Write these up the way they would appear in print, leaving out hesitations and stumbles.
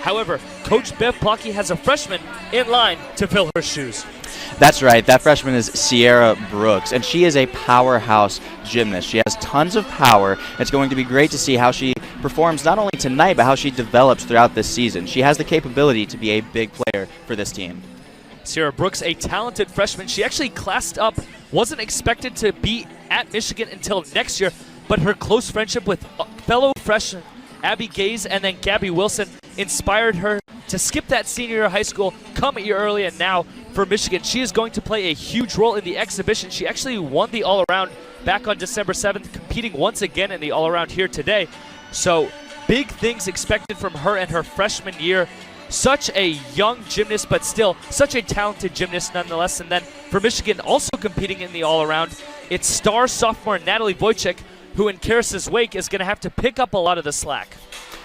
However, Coach Bev Plocky has a freshman in line to fill her shoes. That's right. That freshman is Sierra Brooks, and she is a powerhouse gymnast. She has tons of power. It's going to be great to see how she performs not only tonight, but how she develops throughout this season. She has the capability to be a big player for this team. Sierra Brooks, a talented freshman. She actually classed up, wasn't expected to be at Michigan until next year, but her close friendship with fellow freshman Abby Gaze and then Gabby Wilson inspired her to skip that senior year of high school, come a year early, and now for Michigan. She is going to play a huge role in the exhibition. She actually won the all-around back on December 7th, competing once again in the all-around here today. So big things expected from her in her freshman year. Such a young gymnast, but still such a talented gymnast nonetheless. And then for Michigan, also competing in the all-around, it's star sophomore Natalie Wojcik, who in Karis's wake is going to have to pick up a lot of the slack.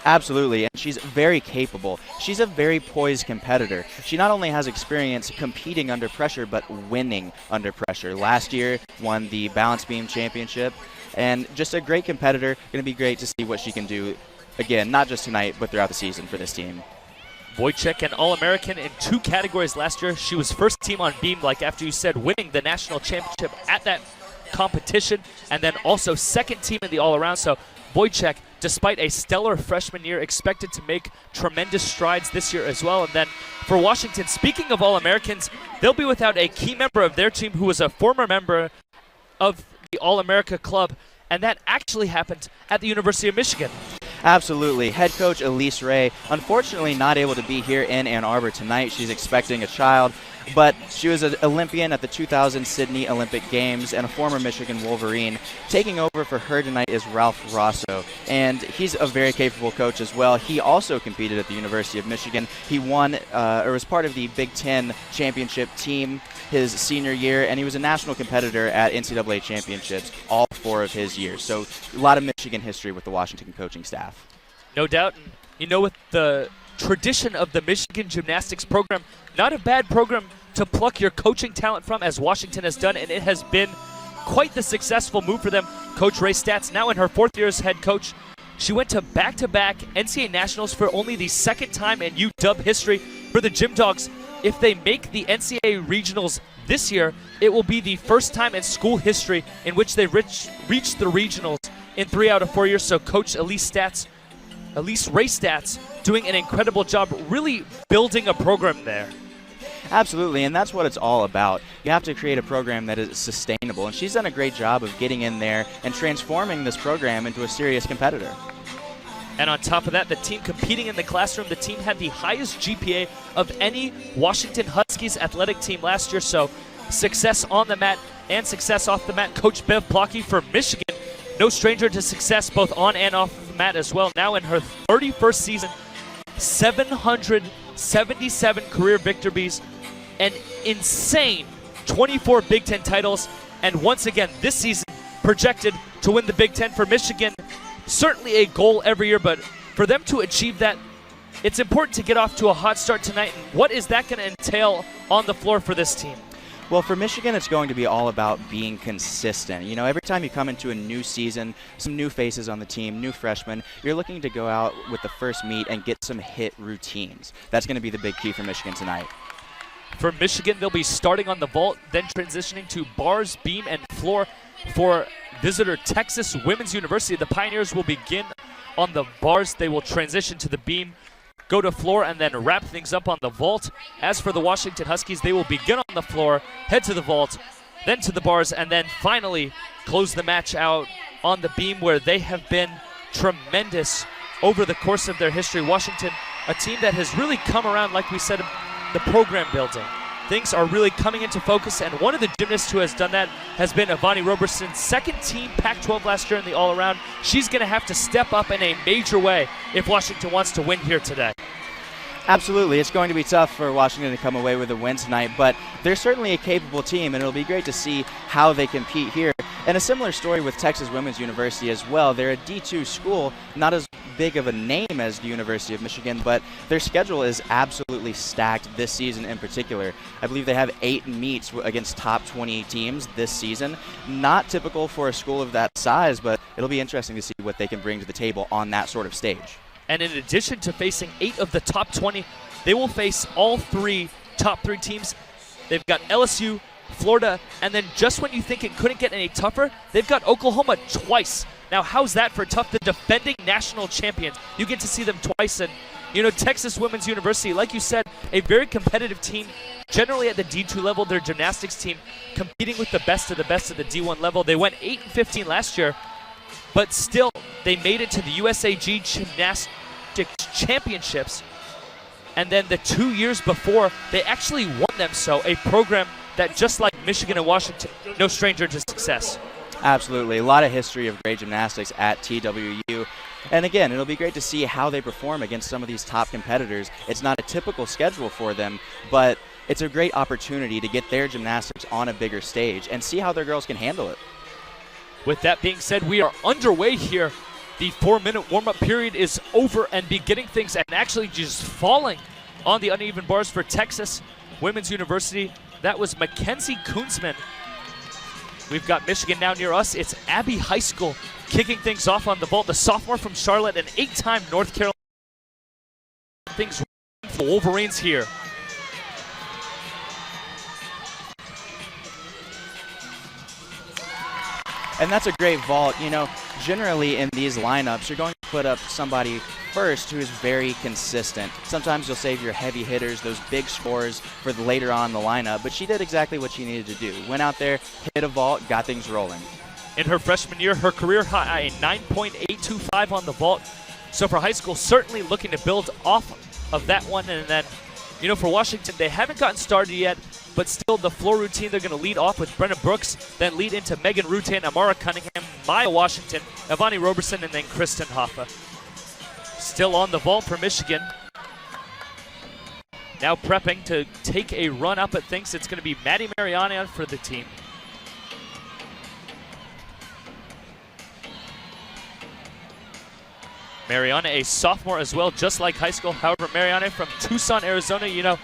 Absolutely, and she's very capable. She's a very poised competitor. She not only has experience competing under pressure, but winning under pressure. Last year, won the balance beam championship, and just a great competitor. Going to be great to see what she can do, again, not just tonight, but throughout the season for this team. Wojcik, an All-American in 2 categories last year. She was first team on beam, like after you said, winning the national championship at that competition, and then also second team in the all-around. So Wojcik, despite a stellar freshman year, expected to make tremendous strides this year as well. And then for Washington, speaking of All-Americans, they'll be without a key member of their team who was a former member of the All-America Club, and that actually happened at the University of Michigan. Absolutely. Head coach Elise Ray, unfortunately not able to be here in Ann Arbor tonight. She's expecting a child, but she was an Olympian at the 2000 Sydney Olympic Games and a former Michigan Wolverine. Taking over for her tonight is Ralph Rosso, and he's a very capable coach as well. He also competed at the University of Michigan. He won, or was part of the Big Ten championship team his senior year, and he was a national competitor at NCAA championships all 4 of his years. So a lot of Michigan history with the Washington coaching staff. No doubt. And you know, with the tradition of the Michigan gymnastics program, not a bad program to pluck your coaching talent from, as Washington has done, and it has been quite the successful move for them. Coach Ray Stats, now in her 4th year as head coach, she went to back-to-back NCAA Nationals for only the 2nd time in UW history. For the Gym Dogs, if they make the NCAA Regionals this year, it will be the first time in school history in which they reached the Regionals in 3 out of 4 years. So Coach Elise Ray Stats, doing an incredible job really building a program there. Absolutely, and that's what it's all about. You have to create a program that is sustainable, and she's done a great job of getting in there and transforming this program into a serious competitor. And on top of that, the team competing in the classroom, the team had the highest GPA of any Washington Huskies athletic team last year. So success on the mat and success off the mat. Coach Bev Plocky for Michigan, no stranger to success both on and off the mat as well. Now in her 31st season, 777 career victories, an insane 24 Big Ten titles, and once again this season projected to win the Big Ten for Michigan. Certainly a goal every year, but for them to achieve that, it's important to get off to a hot start tonight. And what is that going to entail on the floor for this team? Well, for Michigan, it's going to be all about being consistent. You know, every time you come into a new season, some new faces on the team, new freshmen, you're looking to go out with the first meet and get some hit routines. That's going to be the big key for Michigan tonight. For Michigan, they'll be starting on the vault, then transitioning to bars, beam, and floor. For visitor Texas Women's University, the Pioneers will begin on the bars. They will transition to the beam, go to floor, and then wrap things up on the vault. As for the Washington Huskies, they will begin on the floor, head to the vault, then to the bars, and then finally close the match out on the beam, where they have been tremendous over the course of their history. Washington, a team that has really come around, like we said, the program building. Things are really coming into focus, and one of the gymnasts who has done that has been Ivani Roberson, 2nd team Pac-12 last year in the all-around. She's going to have to step up in a major way if Washington wants to win here today. Absolutely. It's going to be tough for Washington to come away with a win tonight, but they're certainly a capable team, and it'll be great to see how they compete here. And a similar story with Texas Women's University as well. They're a D2 school, not as big of a name as the University of Michigan, but their schedule is absolutely stacked this season in particular. I believe they have 8 meets against top 20 teams this season. Not typical for a school of that size, but it'll be interesting to see what they can bring to the table on that sort of stage. And in addition to facing 8 of the top 20, they will face all 3 top 3 teams. They've got LSU, Florida, and then just when you think it couldn't get any tougher, they've got Oklahoma twice. Now, how's that for tough? The defending national champions. You get to see them twice. And, you know, Texas Women's University, like you said, a very competitive team. Generally at the D2 level, their gymnastics team competing with the best of the D1 level. They went 8-15 last year, but still they made it to the USAG Gymnastics Championships. And then the 2 years before, they actually won them. So a program that, just like Michigan and Washington, no stranger to success. Absolutely. A lot of history of great gymnastics at TWU. And again, it'll be great to see how they perform against some of these top competitors. It's not a typical schedule for them, but it's a great opportunity to get their gymnastics on a bigger stage and see how their girls can handle it. With that being said, we are underway here. The 4-minute warm-up period is over, and beginning things and actually just falling on the uneven bars for Texas Women's University. That was Mackenzie Koonsman. We've got Michigan now near us. It's Abbey High School kicking things off on the vault. The sophomore from Charlotte, an 8-time North Carolina. Things for the Wolverines here. And that's a great vault. You know, generally in these lineups, you're going to put up somebody first who is very consistent. Sometimes you'll save your heavy hitters, those big scores, for the later on in the lineup. But she did exactly what she needed to do. Went out there, hit a vault, got things rolling. In her freshman year, her career high, a 9.825 on the vault. So for high school, certainly looking to build off of that one. And then, you know, for Washington, they haven't gotten started yet, but still the floor routine, they're going to lead off with Brenna Brooks, then lead into Megan Rutan, Amara Cunningham, Maya Washington, Avani Roberson, and then Kristen Hoffa. Still on the vault for Michigan. Now prepping to take a run up at things. It's going to be Maddie Mariana for the team. Mariana, a sophomore as well, just like high school. However, Mariana from Tucson, Arizona, you know,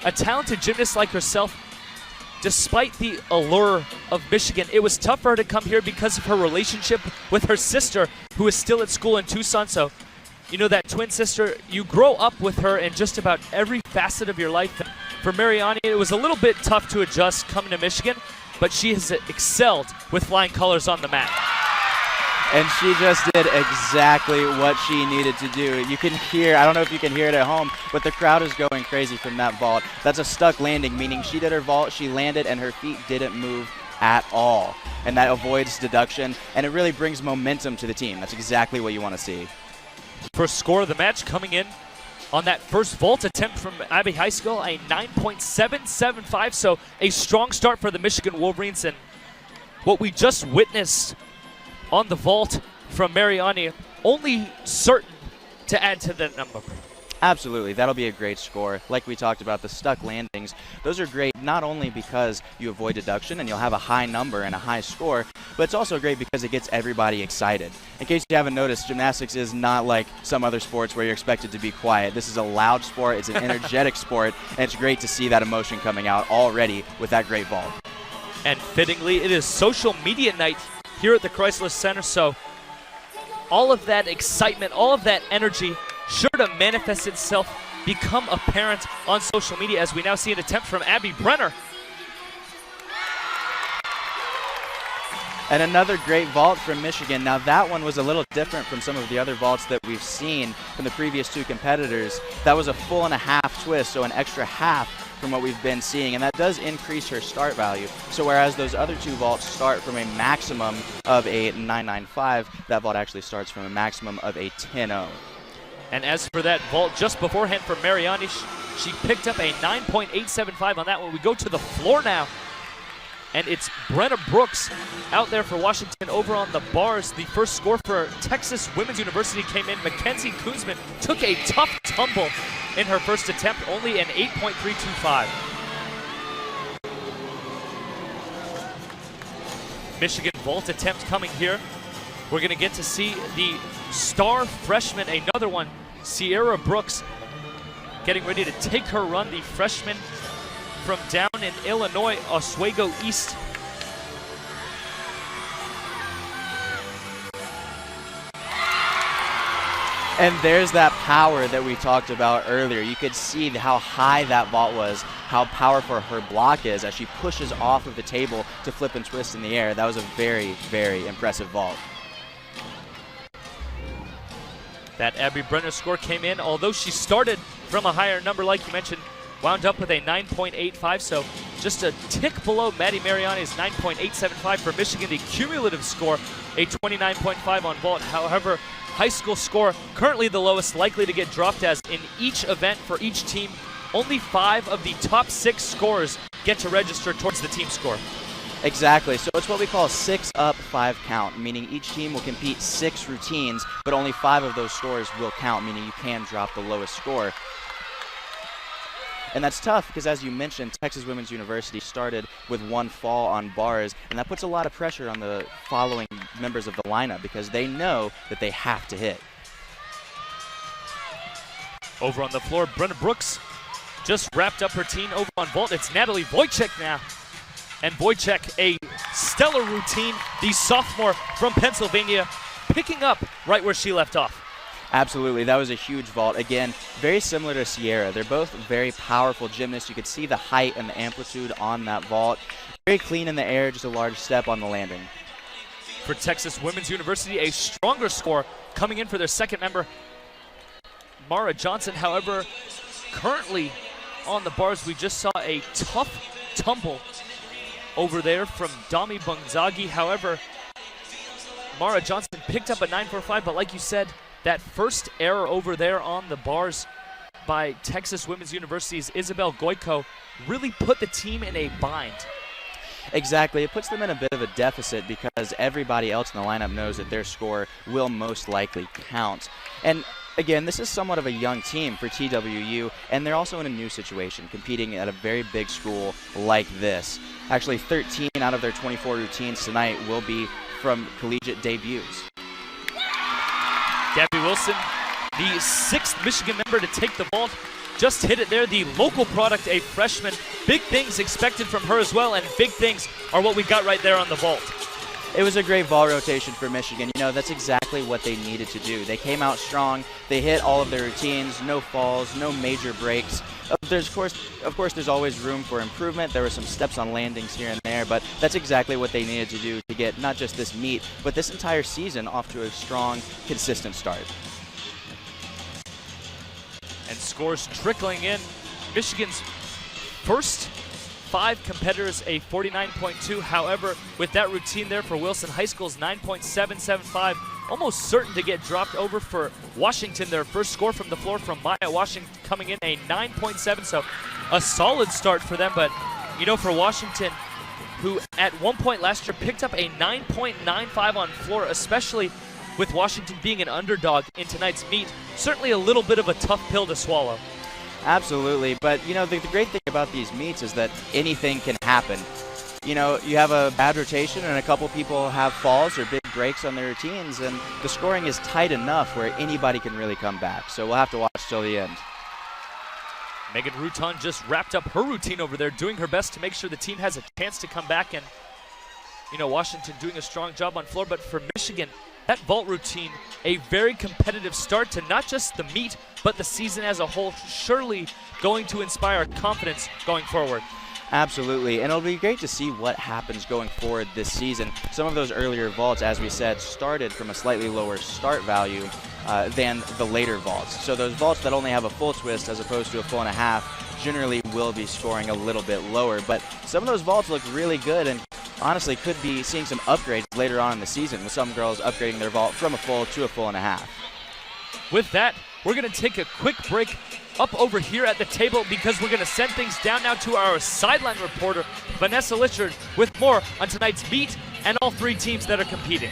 a talented gymnast like herself. Despite the allure of Michigan, it was tough for her to come here because of her relationship with her sister, who is still at school in Tucson. So, you know, that twin sister, you grow up with her in just about every facet of your life. For Mariana, it was a little bit tough to adjust coming to Michigan, but she has excelled with flying colors on the mat. And she just did exactly what she needed to do. You can hear, I don't know if you can hear it at home, but the crowd is going crazy from that vault. That's a stuck landing, meaning she did her vault, she landed, and her feet didn't move at all. And that avoids deduction, and it really brings momentum to the team. That's exactly what you want to see. First score of the match coming in on that first vault attempt from Abbey High School, a 9.775, so a strong start for the Michigan Wolverines. And what we just witnessed on the vault from Mariani, only certain to add to that number. Absolutely, that'll be a great score. Like we talked about, the stuck landings, those are great not only because you avoid deduction and you'll have a high number and a high score, but it's also great because it gets everybody excited. In case you haven't noticed, gymnastics is not like some other sports where you're expected to be quiet. This is a loud sport, it's an energetic sport, and it's great to see that emotion coming out already with that great vault. And fittingly, it is social media night here at the Chrysler Center, so all of that excitement, all of that energy sure to manifest itself, become apparent on social media, as we now see an attempt from Abby Brenner. And another great vault from Michigan. Now that one was a little different from some of the other vaults that we've seen from the previous two competitors. That was a 1.5 twist, so an extra half from what we've been seeing, and that does increase her start value. So whereas those other two vaults start from a maximum of a 9.95, that vault actually starts from a maximum of a 10.0. And as for that vault just beforehand for Mariani, she picked up a 9.875 on that one. We go to the floor now, and it's Brenna Brooks out there for Washington over on the bars. The first score for Texas Women's University came in. Mackenzie Koonsman took a tough tumble in her first attempt, only an 8.325. Michigan vault attempt coming here. We're going to get to see the star freshman, another one, Sierra Brooks, getting ready to take her run, the freshman from down in Illinois, Oswego East. And there's that power that we talked about earlier. You could see how high that vault was, how powerful her block is as she pushes off of the table to flip and twist in the air. That was a very, very impressive vault. That Abby Brenner score came in, although she started from a higher number, like you mentioned, wound up with a 9.85, so just a tick below Maddie Mariani's 9.875 for Michigan. The cumulative score, a 29.5 on vault. However, high school score currently the lowest, likely to get dropped, as in each event for each team, only 5 of the top 6 scores get to register towards the team score. Exactly. So it's what we call 6 up, 5 count, meaning each team will compete 6 routines, but only 5 of those scores will count, meaning you can drop the lowest score. And that's tough because, as you mentioned, Texas Women's University started with 1 fall on bars, and that puts a lot of pressure on the following members of the lineup because they know that they have to hit. Over on the floor, Brenna Brooks just wrapped up her routine over on vault. It's Natalie Wojcik now. And Wojcik, a stellar routine, the sophomore from Pennsylvania, picking up right where she left off. Absolutely, that was a huge vault. Again, very similar to Sierra. They're both very powerful gymnasts. You could see the height and the amplitude on that vault. Very clean in the air, just a large step on the landing. For Texas Women's University, a stronger score coming in for their second member, Mara Johnson. However, currently on the bars, we just saw a tough tumble over there from Dami Bungzagi. However, Mara Johnson picked up a 9.45, but like you said, that first error over there on the bars by Texas Women's University's Isabel Goico really put the team in a bind. Exactly. It puts them in a bit of a deficit because everybody else in the lineup knows that their score will most likely count. And again, this is somewhat of a young team for TWU, and they're also in a new situation, competing at a very big school like this. Actually, 13 out of their 24 routines tonight will be from collegiate debuts. Gabby Wilson, the 6th Michigan member to take the vault, just hit it there. The local product, a freshman. Big things expected from her as well, and big things are what we got right there on the vault. It was a great vault rotation for Michigan. You know, that's exactly what they needed to do. They came out strong. They hit all of their routines, no falls, no major breaks. Of course, there's always room for improvement. There were some steps on landings here and there, but that's exactly what they needed to do to get not just this meet, but this entire season off to a strong, consistent start. And scores trickling in. Michigan's first 5 competitors, a 49.2. However, with that routine there for Wilson High School's 9.775, almost certain to get dropped over for Washington. Their first score from the floor from Maya Washington coming in a 9.7, so a solid start for them. But, you know, for Washington, who at one point last year picked up a 9.95 on floor, especially with Washington being an underdog in tonight's meet, certainly a little bit of a tough pill to swallow. Absolutely, but you know, the great thing about these meets is that anything can happen. You know, you have a bad rotation and a couple people have falls or big breaks on their routines, and the scoring is tight enough where anybody can really come back. So we'll have to watch till the end. Megan Rutan just wrapped up her routine over there, doing her best to make sure the team has a chance to come back. And, you know, Washington doing a strong job on floor, but for Michigan, that vault routine, a very competitive start to not just the meet, but the season as a whole, surely going to inspire confidence going forward. Absolutely, and it'll be great to see what happens going forward this season. Some of those earlier vaults, as we said, started from a slightly lower start value than the later vaults. So those vaults that only have a full twist as opposed to a full and a half generally will be scoring a little bit lower. But some of those vaults look really good, and honestly could be seeing some upgrades later on in the season, with some girls upgrading their vault from a full to a full and a half. With that, we're going to take a quick break up over here at the table because we're going to send things down now to our sideline reporter, Vanessa Litchard, with more on tonight's meet and all 3 teams that are competing.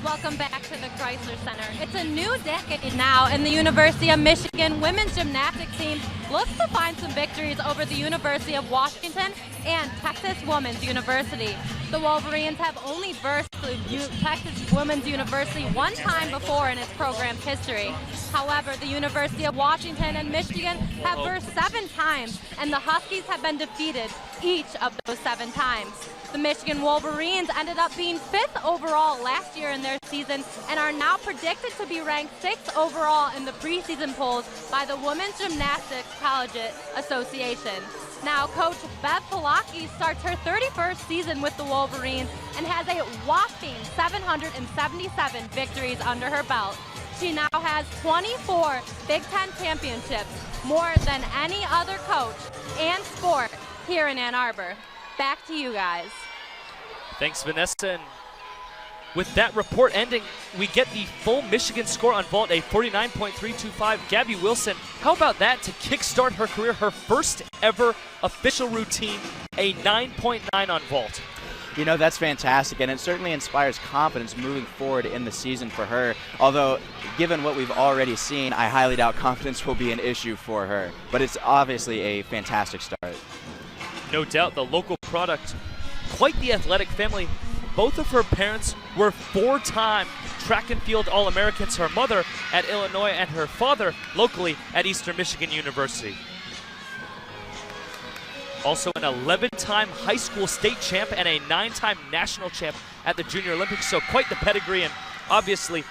Welcome back to the Chrysler Center. It's a new decade now, and the University of Michigan women's gymnastics team looks to find some victories over the University of Washington and Texas Women's University. The Wolverines have only versed the Texas Women's University one time before in its program's history. However, the University of Washington and Michigan have versed 7 times, and the Huskies have been defeated each of those 7 times. The Michigan Wolverines ended up being 5th overall last year in their season and are now predicted to be ranked 6th overall in the preseason polls by the Women's Gymnastics Collegiate Association. Now, Coach Bev Polacki starts her 31st season with the Wolverines and has a whopping 777 victories under her belt. She now has 24 Big Ten championships, more than any other coach and sport here in Ann Arbor. Back to you guys. Thanks, Vanessa. And with that report ending, we get the full Michigan score on vault, a 49.325. Gabby Wilson, how about that to kickstart her career, her first ever official routine, a 9.9 on vault? You know, that's fantastic, and it certainly inspires confidence moving forward in the season for her. Although, given what we've already seen, I highly doubt confidence will be an issue for her. But it's obviously a fantastic start. No doubt, the local product, quite the athletic family. Both of her parents were 4-time track and field All-Americans, her mother at Illinois and her father locally at Eastern Michigan University. Also an 11-time high school state champ and a 9-time national champ at the Junior Olympics, so quite the pedigree, and obviously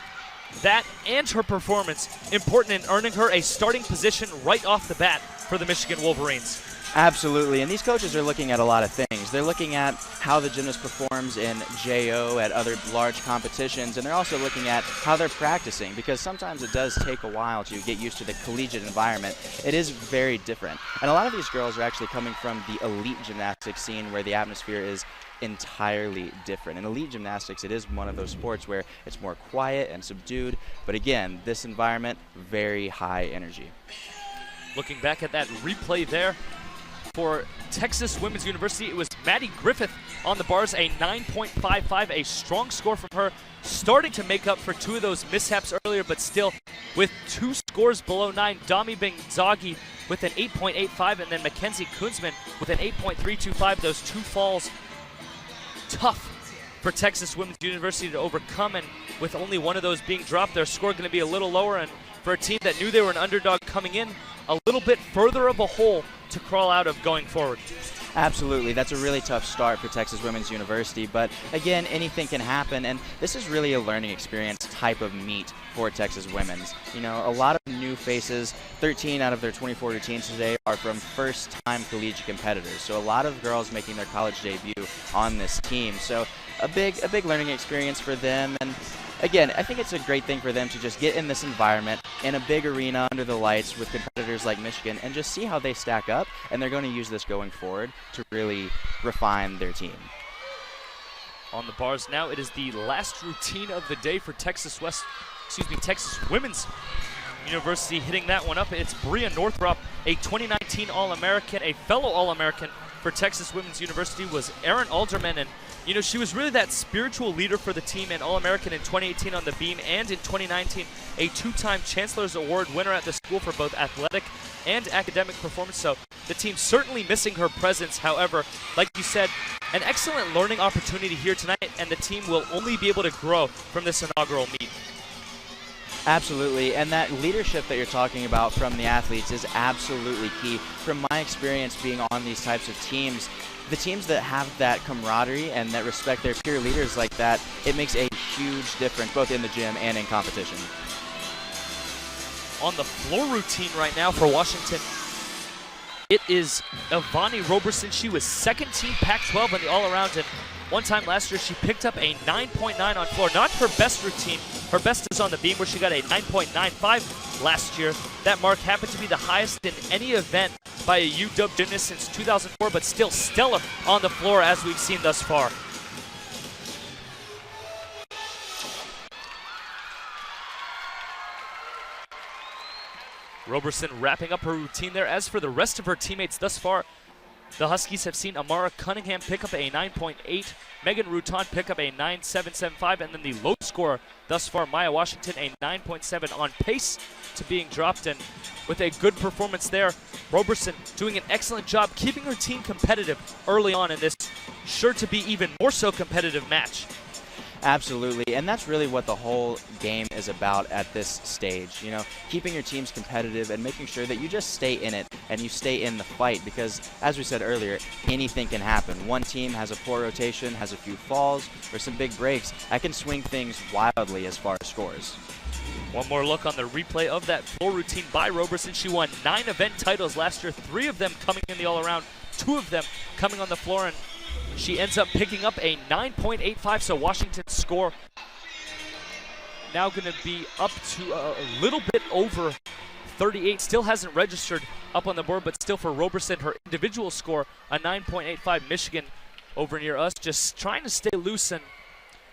that and her performance important in earning her a starting position right off the bat for the Michigan Wolverines. Absolutely, and these coaches are looking at a lot of things. They're looking at how the gymnast performs in JO at other large competitions, and they're also looking at how they're practicing, because sometimes it does take a while to get used to the collegiate environment. It is very different, and a lot of these girls are actually coming from the elite gymnastics scene where the atmosphere is entirely different. In elite gymnastics, it is one of those sports where it's more quiet and subdued, but again, this environment, very high energy. Looking back at that replay there, for Texas Women's University, it was Maddie Griffith on the bars, a 9.55, a strong score from her, starting to make up for 2 of those mishaps earlier, but still with 2 scores below 9. Dami Bengzagi with an 8.85, and then Mackenzie Kunzman with an 8.325. Those 2 falls, tough for Texas Women's University to overcome, and with only 1 of those being dropped, their score going to be a little lower, and for a team that knew they were an underdog coming in, a little bit further of a hole to crawl out of going forward. Absolutely, that's a really tough start for Texas Women's University, but again, anything can happen, and this is really a learning experience type of meet for Texas Women's. You know, a lot of new faces, 13 out of their 24 routines today are from first-time collegiate competitors, so a lot of girls making their college debut on this team, so a big learning experience for them. And again, I think it's a great thing for them to just get in this environment in a big arena under the lights with competitors like Michigan and just see how they stack up, and they're going to use this going forward to really refine their team. On the bars now, it is the last routine of the day for Texas Women's University hitting that one up. It's Bria Northrop, a 2019 All-American, a fellow All-American for Texas Women's University was Erin Alderman, and you know, she was really that spiritual leader for the team, and All-American in 2018 on the beam, and in 2019 a 2-time Chancellor's Award winner at the school for both athletic and academic performance. So the team's certainly missing her presence. However, like you said, an excellent learning opportunity here tonight, and the team will only be able to grow from this inaugural meet. Absolutely, and that leadership that you're talking about from the athletes is absolutely key. From my experience being on these types of teams, the teams that have that camaraderie and that respect their peer leaders like that, it makes a huge difference both in the gym and in competition. On the floor routine right now for Washington, it is Ivani Roberson. She was second team Pac-12 on the all-around, and one time last year she picked up a 9.9 on floor. Not her best routine. Her best is on the beam, where she got a 9.95 last year. That mark happened to be the highest in any event by a UW gymnast since 2004, but still stellar on the floor as we've seen thus far. Roberson wrapping up her routine there. As for the rest of her teammates thus far, the Huskies have seen Amara Cunningham pick up a 9.8, Megan Rutan pick up a 9.775, and then the low scorer thus far, Maya Washington, a 9.7, on pace to being dropped. And with a good performance there, Roberson doing an excellent job keeping her team competitive early on in this sure to be even more so competitive match. Absolutely, and that's really what the whole game is about at this stage. You know, keeping your teams competitive and making sure that you just stay in it and you stay in the fight because, as we said earlier, anything can happen. One team has a poor rotation, has a few falls, or some big breaks. That can swing things wildly as far as scores. One more look on the replay of that floor routine by Roberson. She won 9 event titles last year, 3 of them coming in the all-around, 2 of them coming on the floor, and she ends up picking up a 9.85, so Washington's score now going to be up to a little bit over 38. Still hasn't registered up on the board, but still for Roberson, her individual score, a 9.85. Michigan over near us, just trying to stay loose. And,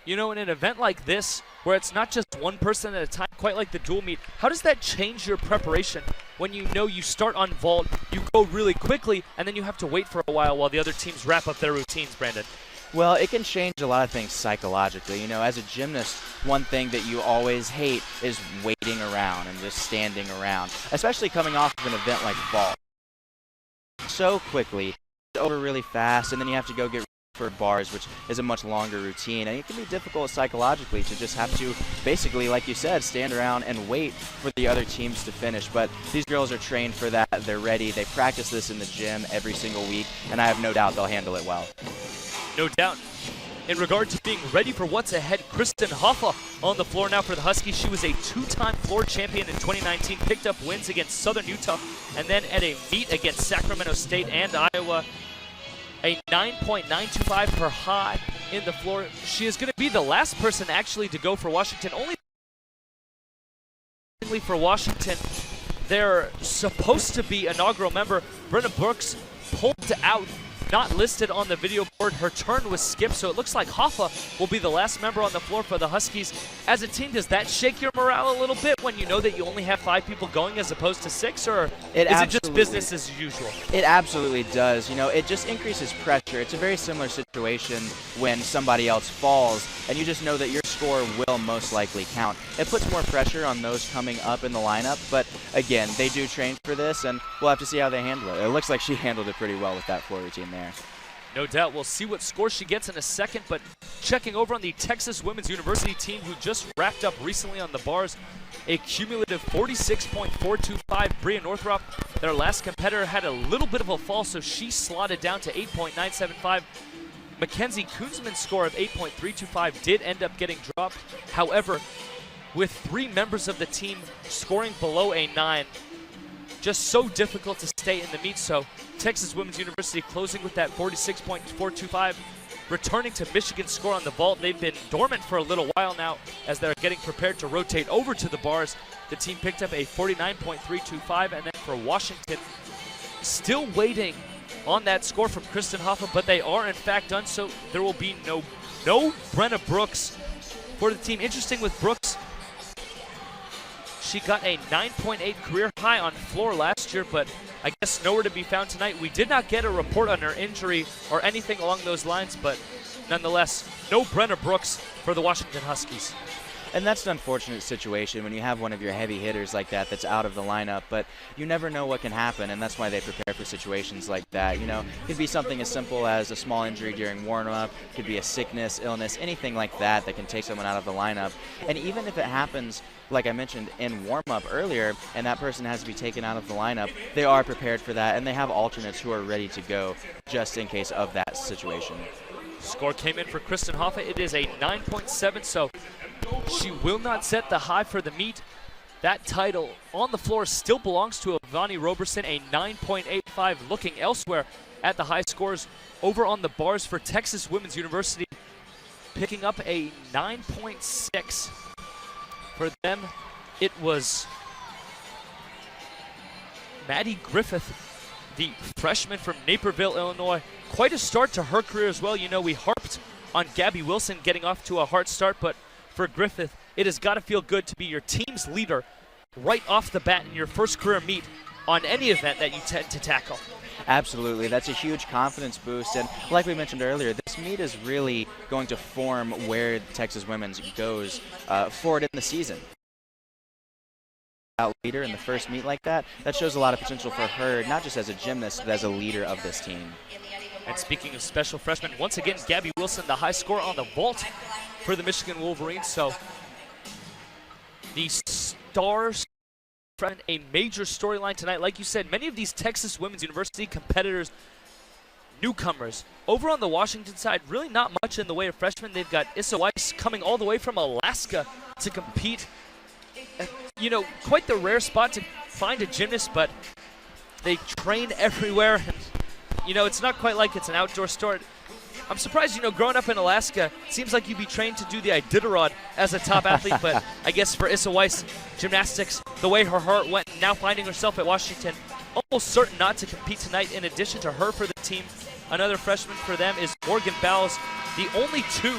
you know, in an event like this, where it's not just one person at a time, quite like the dual meet, how does that change your preparation when you know you start on vault, you go really quickly, and then you have to wait for a while the other teams wrap up their routines, Brandon? Well, it can change a lot of things psychologically. You know, as a gymnast, one thing that you always hate is waiting around and just standing around, especially coming off of an event like vault. So quickly, it's over really fast, and then you have to go get for bars, which is a much longer routine, and it can be difficult psychologically to just have to basically, like you said, stand around and wait for the other teams to finish. But these girls are trained for that. They're ready. They practice this in the gym every single week, and I have no doubt they'll handle it well. No doubt. In regard to being ready for what's ahead, Kristen Hoffa on the floor now for the Huskies. She was a 2-time floor champion in 2019, picked up wins against Southern Utah, and then at a meet against Sacramento State and Iowa, a 9.925 per high in the floor. She is going to be the last person actually to go for Washington. Only for Washington, they're supposed to be inaugural member. Brenna Brooks pulled out, not listed on the video board. Her turn was skipped, so it looks like Hoffa will be the last member on the floor for the Huskies. As a team, does that shake your morale a little bit when you know that you only have 5 people going as opposed to 6, or is it just business as usual? It absolutely does. You know, it just increases pressure. It's a very similar situation when somebody else falls, and you just know that your score will most likely count. It puts more pressure on those coming up in the lineup, but again, they do train for this, and we'll have to see how they handle it. It looks like she handled it pretty well with that floor routine there. No doubt. We'll see what score she gets in a second, but checking over on the Texas Women's University team who just wrapped up recently on the bars, a cumulative 46.425. Bria Northrop, their last competitor, had a little bit of a fall, so she slotted down to 8.975. Mackenzie Kunzman's score of 8.325 did end up getting dropped. However, with 3 members of the team scoring below a 9, just so difficult to stay in the meet. So Texas Women's University closing with that 46.425, returning to Michigan's score on the vault. They've been dormant for a little while now as they're getting prepared to rotate over to the bars. The team picked up a 49.325, and then for Washington, still waiting on that score from Kristen Hoffa, but they are in fact done, so there will be no Brenna Brooks for the team. Interesting with Brooks, she got a 9.8 career high on floor last year, but I guess nowhere to be found tonight. We did not get a report on her injury or anything along those lines, but nonetheless, no Brenna Brooks for the Washington Huskies. And that's an unfortunate situation when you have one of your heavy hitters like that that's out of the lineup, but you never know what can happen, and that's why they prepare for situations like that. You know, it could be something as simple as a small injury during warm-up, could be a sickness, illness, anything like that that can take someone out of the lineup. And even if it happens, like I mentioned, in warm-up earlier, and that person has to be taken out of the lineup, they are prepared for that, and they have alternates who are ready to go just in case of that situation. Score came in for Kristen Hoffa. It is a 9.7, so she will not set the high for the meet. That title on the floor still belongs to Ivani Roberson, a 9.85. Looking elsewhere at the high scores over on the bars for Texas Women's University, picking up a 9.6. For them, it was Maddie Griffith, the freshman from Naperville, Illinois. Quite a start to her career as well. You know, we harped on Gabby Wilson getting off to a hard start, but for Griffith, it has got to feel good to be your team's leader right off the bat in your first career meet on any event that you tend to tackle. Absolutely. That's a huge confidence boost. And like we mentioned earlier, this meet is really going to form where Texas Women's goes forward in the season. Leader in the first meet like that shows a lot of potential for her, not just as a gymnast, but as a leader of this team. And speaking of special freshmen, once again, Gabby Wilson, the high score on the vault for the Michigan Wolverines. So the Stars, a major storyline tonight. Like you said, many of these Texas Women's University competitors, newcomers. Over on the Washington side, really not much in the way of freshmen. They've got Issa Weiss coming all the way from Alaska to compete. You know, quite the rare spot to find a gymnast, but they train everywhere. You know, it's not quite like it's an outdoor sport. I'm surprised, you know, growing up in Alaska, it seems like you'd be trained to do the Iditarod as a top athlete, but I guess for Issa Weiss, gymnastics, the way her heart went, now finding herself at Washington, almost certain not to compete tonight. In addition to her for the team, another freshman for them is Morgan Bowles, the only two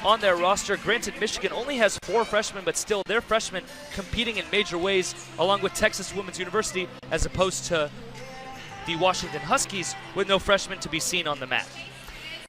on their roster. Granted, Michigan only has 4 freshmen, but still, they're freshmen competing in major ways, along with Texas Women's University, as opposed to the Washington Huskies, with no freshmen to be seen on the mat.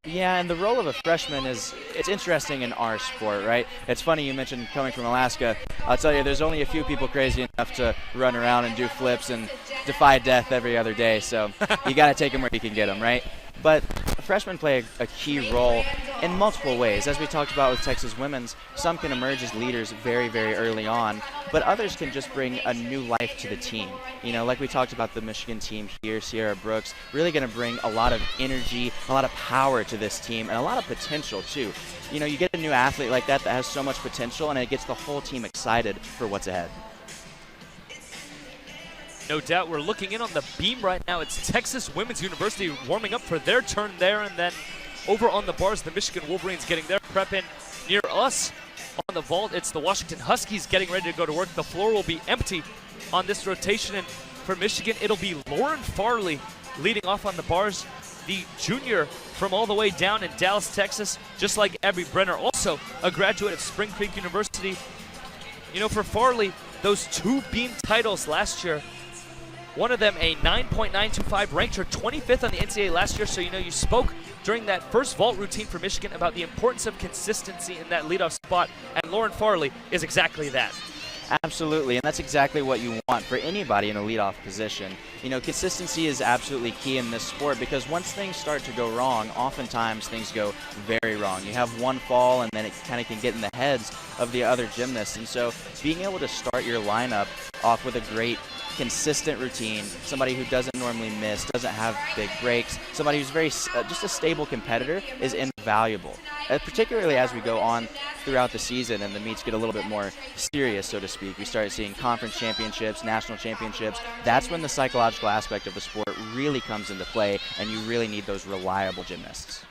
Yeah, and the role of a freshman it's interesting in our sport, right? It's funny you mentioned coming from Alaska. I'll tell you, there's only a few people crazy enough to run around and do flips and defy death every other day, so you got to take them where you can get them, right? But freshmen play a key role in multiple ways. As we talked about with Texas Women's, some can emerge as leaders very, very early on, but others can just bring a new life to the team. You know, like we talked about the Michigan team here, Sierra Brooks, really going to bring a lot of energy, a lot of power to this team, and a lot of potential, too. You know, you get a new athlete like that has so much potential, and it gets the whole team excited for what's ahead. No doubt. We're looking in on the beam right now. It's Texas Women's University warming up for their turn there, and then over on the bars, the Michigan Wolverines getting their prep in. Near us on the vault, it's the Washington Huskies getting ready to go to work. The floor will be empty on this rotation, and for Michigan, it'll be Lauren Farley leading off on the bars, the junior from all the way down in Dallas, Texas, just like Abby Brenner, also a graduate of Spring Creek University. You know, for Farley, those 2 beam titles last year, one of them a 9.925, ranked her 25th on the NCAA last year. So, you know, you spoke during that first vault routine for Michigan about the importance of consistency in that leadoff spot, and Lauren Farley is exactly that. Absolutely, and that's exactly what you want for anybody in a leadoff position. You know, consistency is absolutely key in this sport, because once things start to go wrong, oftentimes things go very wrong. You have one fall, and then it kind of can get in the heads of the other gymnasts. And so being able to start your lineup off with a great consistent routine, somebody who doesn't normally miss, doesn't have big breaks, somebody who's very just a stable competitor is invaluable, particularly as we go on throughout the season and the meets get a little bit more serious, so to speak. We start seeing conference championships, national championships. That's when the psychological aspect of the sport really comes into play, and you really need those reliable gymnasts.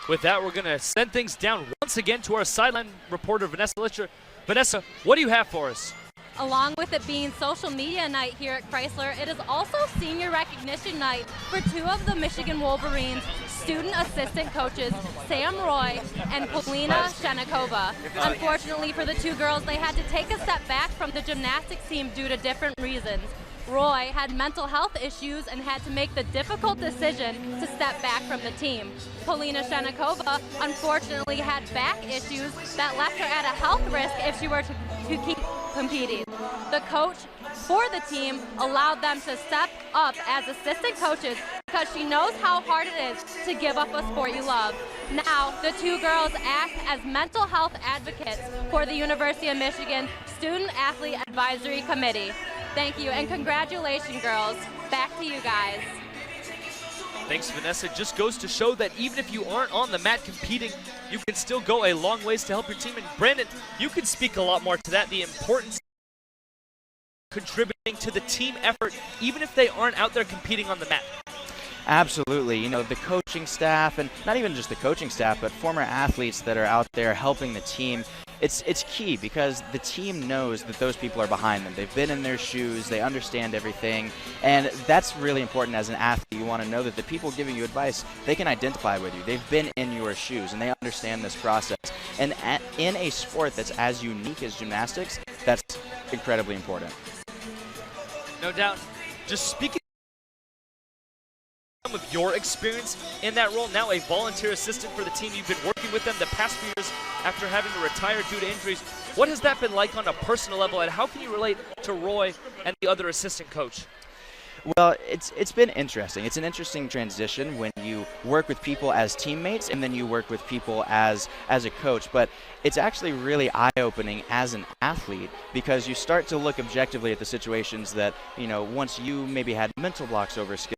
With that, we're going to send things down once again to our sideline reporter, Vanessa Litcher. Vanessa, what do you have for us? Along with it being social media night here at Chrysler, it is also senior recognition night for 2 of the Michigan Wolverines student assistant coaches, Sam Roy and Polina Shenikova. Unfortunately for the 2 girls, they had to take a step back from the gymnastics team due to different reasons. Roy had mental health issues and had to make the difficult decision to step back from the team. Polina Shenikova unfortunately had back issues that left her at a health risk if she were to keep competing. The coach for the team allowed them to step up as assistant coaches because she knows how hard it is to give up a sport you love. Now, the 2 girls act as mental health advocates for the University of Michigan Student Athlete Advisory Committee. Thank you, and congratulations, girls. Back to you guys. Thanks, Vanessa. Just goes to show that even if you aren't on the mat competing, you can still go a long ways to help your team. And Brandon, you can speak a lot more to that, the importance of contributing to the team effort, even if they aren't out there competing on the mat. Absolutely. You know, the coaching staff, and not even just the coaching staff, but former athletes that are out there helping the team, it's key, because the team knows that those people are behind them. They've been in their shoes, they understand everything, and that's really important as an athlete. You want to know that the people giving you advice, they can identify with you. They've been in your shoes, and they understand this process. And in a sport that's as unique as gymnastics, that's incredibly important. No doubt. Just speaking of your experience in that role, now a volunteer assistant for the team. You've been working with them the past few years after having to retire due to injuries. What has that been like on a personal level, and how can you relate to Roy and the other assistant coach? Well, it's been interesting. It's an interesting transition when you work with people as teammates and then you work with people as a coach. But it's actually really eye-opening as an athlete because you start to look objectively at the situations that, once you maybe had mental blocks over skills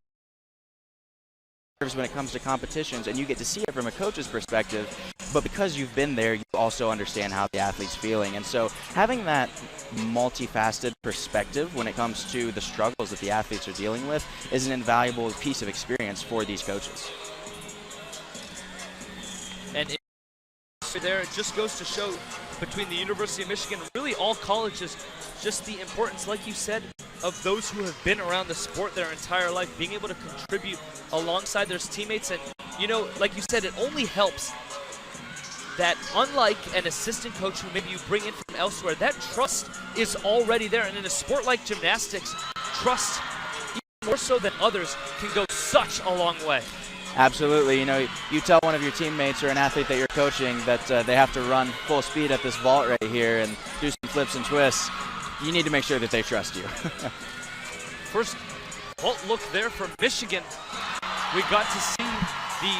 when it comes to competitions, and you get to see it from a coach's perspective, but because you've been there, you also understand how the athlete's feeling. And so having that multifaceted perspective when it comes to the struggles that the athletes are dealing with is an invaluable piece of experience for these coaches. And there, it just goes to show between the University of Michigan, really all colleges, just the importance, like you said, of those who have been around the sport their entire life, being able to contribute alongside their teammates. And, like you said, it only helps that unlike an assistant coach who maybe you bring in from elsewhere, that trust is already there. And in a sport like gymnastics, trust, even more so than others, can go such a long way. Absolutely. You tell one of your teammates or an athlete that you're coaching that they have to run full speed at this vault right here and do some flips and twists. You need to make sure that they trust you. First vault look there for Michigan. We got to see the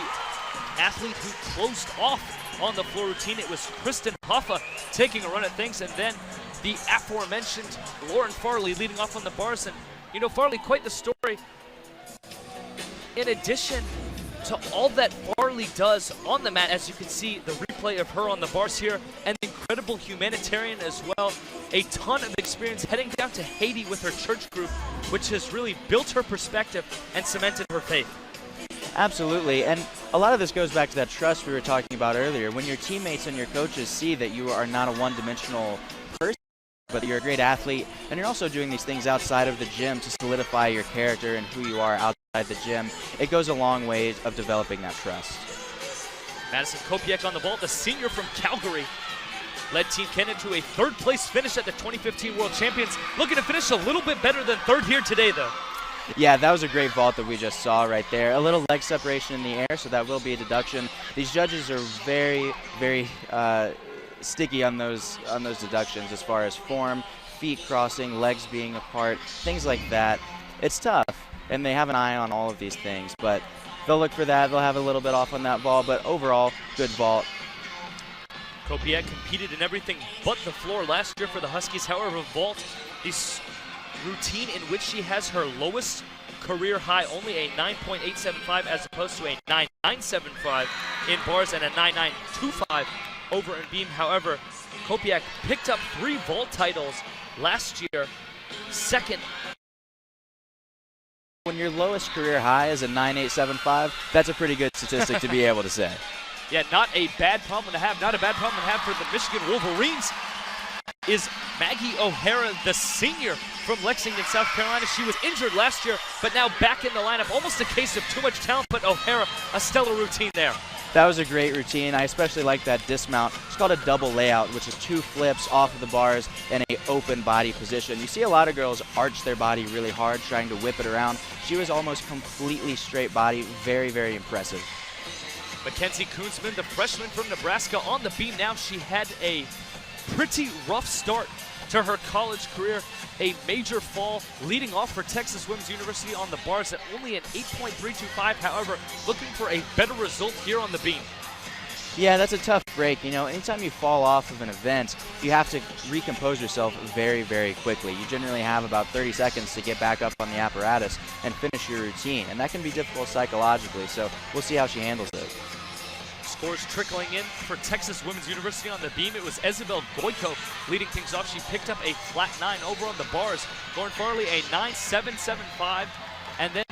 athlete who closed off on the floor routine. It was Kristen Hoffa taking a run at things, and then the aforementioned Lauren Farley leading off on the bars. And, Farley, quite the story. In addition to all that Farley does on the mat, as you can see the replay of her on the bars here, an incredible humanitarian as well, a ton of experience heading down to Haiti with her church group, which has really built her perspective and cemented her faith. Absolutely, and a lot of this goes back to that trust we were talking about earlier. When your teammates and your coaches see that you are not a one-dimensional person, but you're a great athlete, and you're also doing these things outside of the gym to solidify your character and who you are outside the gym, it goes a long way of developing that trust. Madison Kopiec on the vault, the senior from Calgary, led Team Canada to a third-place finish at the 2015 World Champions. Looking to finish a little bit better than third here today, though. Yeah, that was a great vault that we just saw right there. A little leg separation in the air, so that will be a deduction. These judges are very, very sticky on those deductions as far as form, feet crossing, legs being apart, things like that. It's tough, and they have an eye on all of these things, but they'll look for that. They'll have a little bit off on that vault, but overall, good vault. Kopiec competed in everything but the floor last year for the Huskies. However, vault, this routine in which she has her lowest career high, only a 9.875 as opposed to a 9.975 in bars and a 9.925 over in beam. However, Kopiec picked up 3 vault titles last year, second. When your lowest career high is a 9.875, that's a pretty good statistic to be able to say. Yeah, not a bad problem to have, not a bad problem to have for the Michigan Wolverines is Maggie O'Hara, the senior from Lexington, South Carolina. She was injured last year, but now back in the lineup. Almost a case of too much talent, but O'Hara, a stellar routine there. That was a great routine. I especially like that dismount. It's called a double layout, which is 2 flips off of the bars in an open body position. You see a lot of girls arch their body really hard, trying to whip it around. She was almost completely straight body. Very, very impressive. Mackenzie Koonsman, the freshman from Nebraska, on the beam now. She had a pretty rough start to her college career. A major fall leading off for Texas Women's University on the bars at only an 8.325. However, looking for a better result here on the beam. Yeah, that's a tough break. Anytime you fall off of an event, you have to recompose yourself very, very quickly. You generally have about 30 seconds to get back up on the apparatus and finish your routine, and that can be difficult psychologically, so we'll see how she handles it. Scores trickling in for Texas Women's University on the beam. It was Isabel Goyko leading things off. She picked up a flat 9 over on the bars. Lauren Farley a 9.775. And then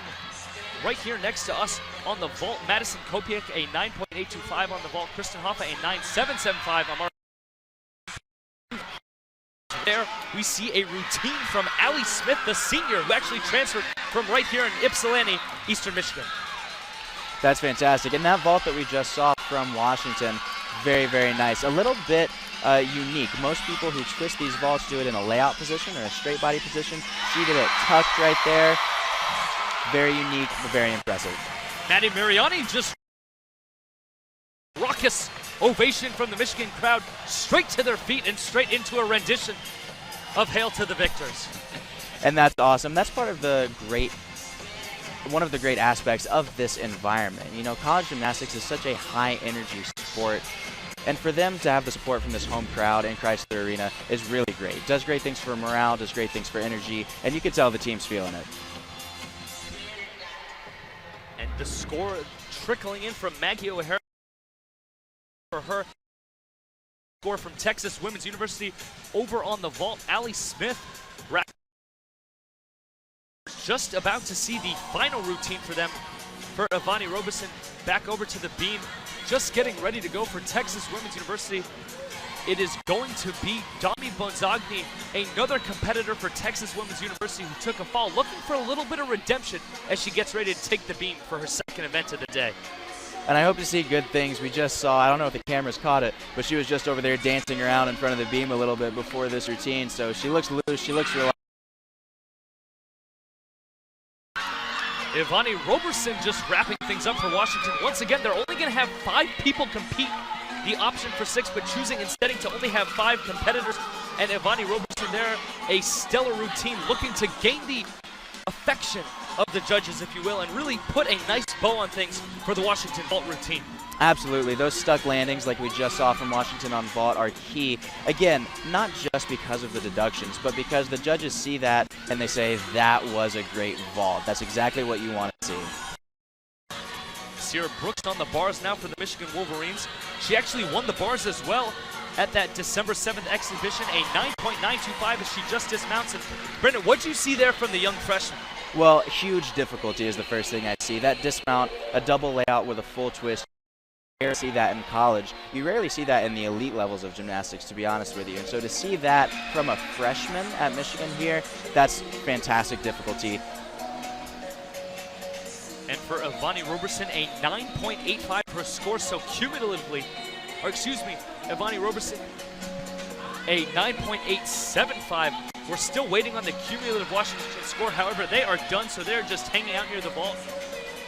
right here next to us on the vault, Madison Kopiec a 9.825 on the vault. Kristen Hoffa a 9.775. There we see a routine from Allie Smith, the senior, who actually transferred from right here in Ypsilanti, Eastern Michigan. That's fantastic. And that vault that we just saw from Washington, very, very nice. A little bit unique. Most people who twist these vaults do it in a layout position or a straight body position. She did it tucked right there. Very unique, but very impressive. Maddie Mariani just raucous ovation from the Michigan crowd, straight to their feet and straight into a rendition of Hail to the Victors. And that's awesome. That's part of the one of the great aspects of this environment. You know, college gymnastics is such a high energy sport, and for them to have the support from this home crowd in Chrysler Arena is really great. Does great things for morale, does great things for energy, and you can tell the team's feeling it. And the score trickling in from Maggie O'Hara for her. Score from Texas Women's University over on the vault. Allie Smith just about to see the final routine for them. For Ivani Robeson back over to the beam, just getting ready to go for Texas Women's University. It is going to be Dami Bonzagni, another competitor for Texas Women's University who took a fall, looking for a little bit of redemption as she gets ready to take the beam for her second event of the day. And I hope to see good things. We just saw, I don't know if the cameras caught it, but she was just over there dancing around in front of the beam a little bit before this routine, so she looks loose, she looks relaxed. Ivani Roberson just wrapping things up for Washington. Once again, they're only going to have 5 people compete the option for 6, but choosing instead to only have 5 competitors. And Ivani Roberson there, a stellar routine, looking to gain the affection of the judges, if you will, and really put a nice bow on things for the Washington vault routine. Absolutely. Those stuck landings like we just saw from Washington on vault are key. Again, not just because of the deductions, but because the judges see that and they say, that was a great vault. That's exactly what you want to see. Sierra Brooks on the bars now for the Michigan Wolverines. She actually won the bars as well at that December 7th exhibition, a 9.925 as she just dismounts. And Brendan, what did you see there from the young freshman? Well, huge difficulty is the first thing I see. That dismount, a double layout with a full twist. You rarely see that in college. You rarely see that in the elite levels of gymnastics, to be honest with you. And so to see that from a freshman at Michigan here, that's fantastic difficulty. And for Ivani Roberson, a 9.85 per score, so cumulatively, or excuse me, Ivani Roberson, a 9.875. We're still waiting on the cumulative Washington score. However, they are done, so they're just hanging out near the vault.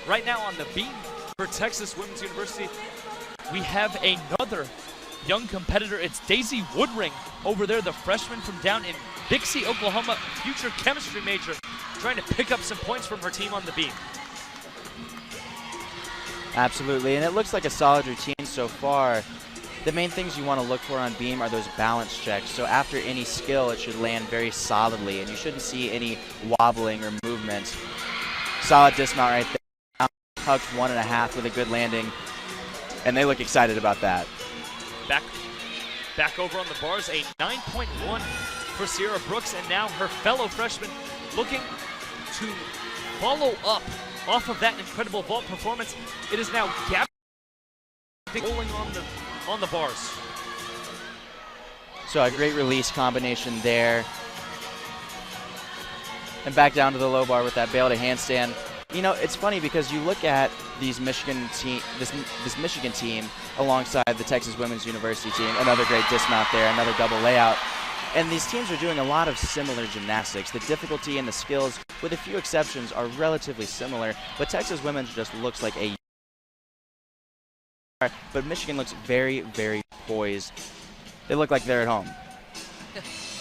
Right now on the beam for Texas Women's University, we have another young competitor. It's Daisy Woodring over there, the freshman from down in Bixby, Oklahoma, future chemistry major, trying to pick up some points from her team on the beam. Absolutely, and it looks like a solid routine so far. The main things you want to look for on beam are those balance checks. So after any skill, it should land very solidly, and you shouldn't see any wobbling or movement. Solid dismount right there. Hugged 1.5 with a good landing, and they look excited about that. Back over on the bars, a 9.1 for Sierra Brooks, and now her fellow freshman looking to follow up off of that incredible vault performance. It is now Gabby rolling on the bars. So a great release combination there. And back down to the low bar with that bail to handstand. You know, it's funny because you look at these Michigan team, this Michigan team alongside the Texas Women's University team, another great dismount there, another double layout. And these teams are doing a lot of similar gymnastics. The difficulty and the skills, with a few exceptions, are relatively similar, but Texas Women's just looks like a... But Michigan looks very, very poised. They look like they're at home.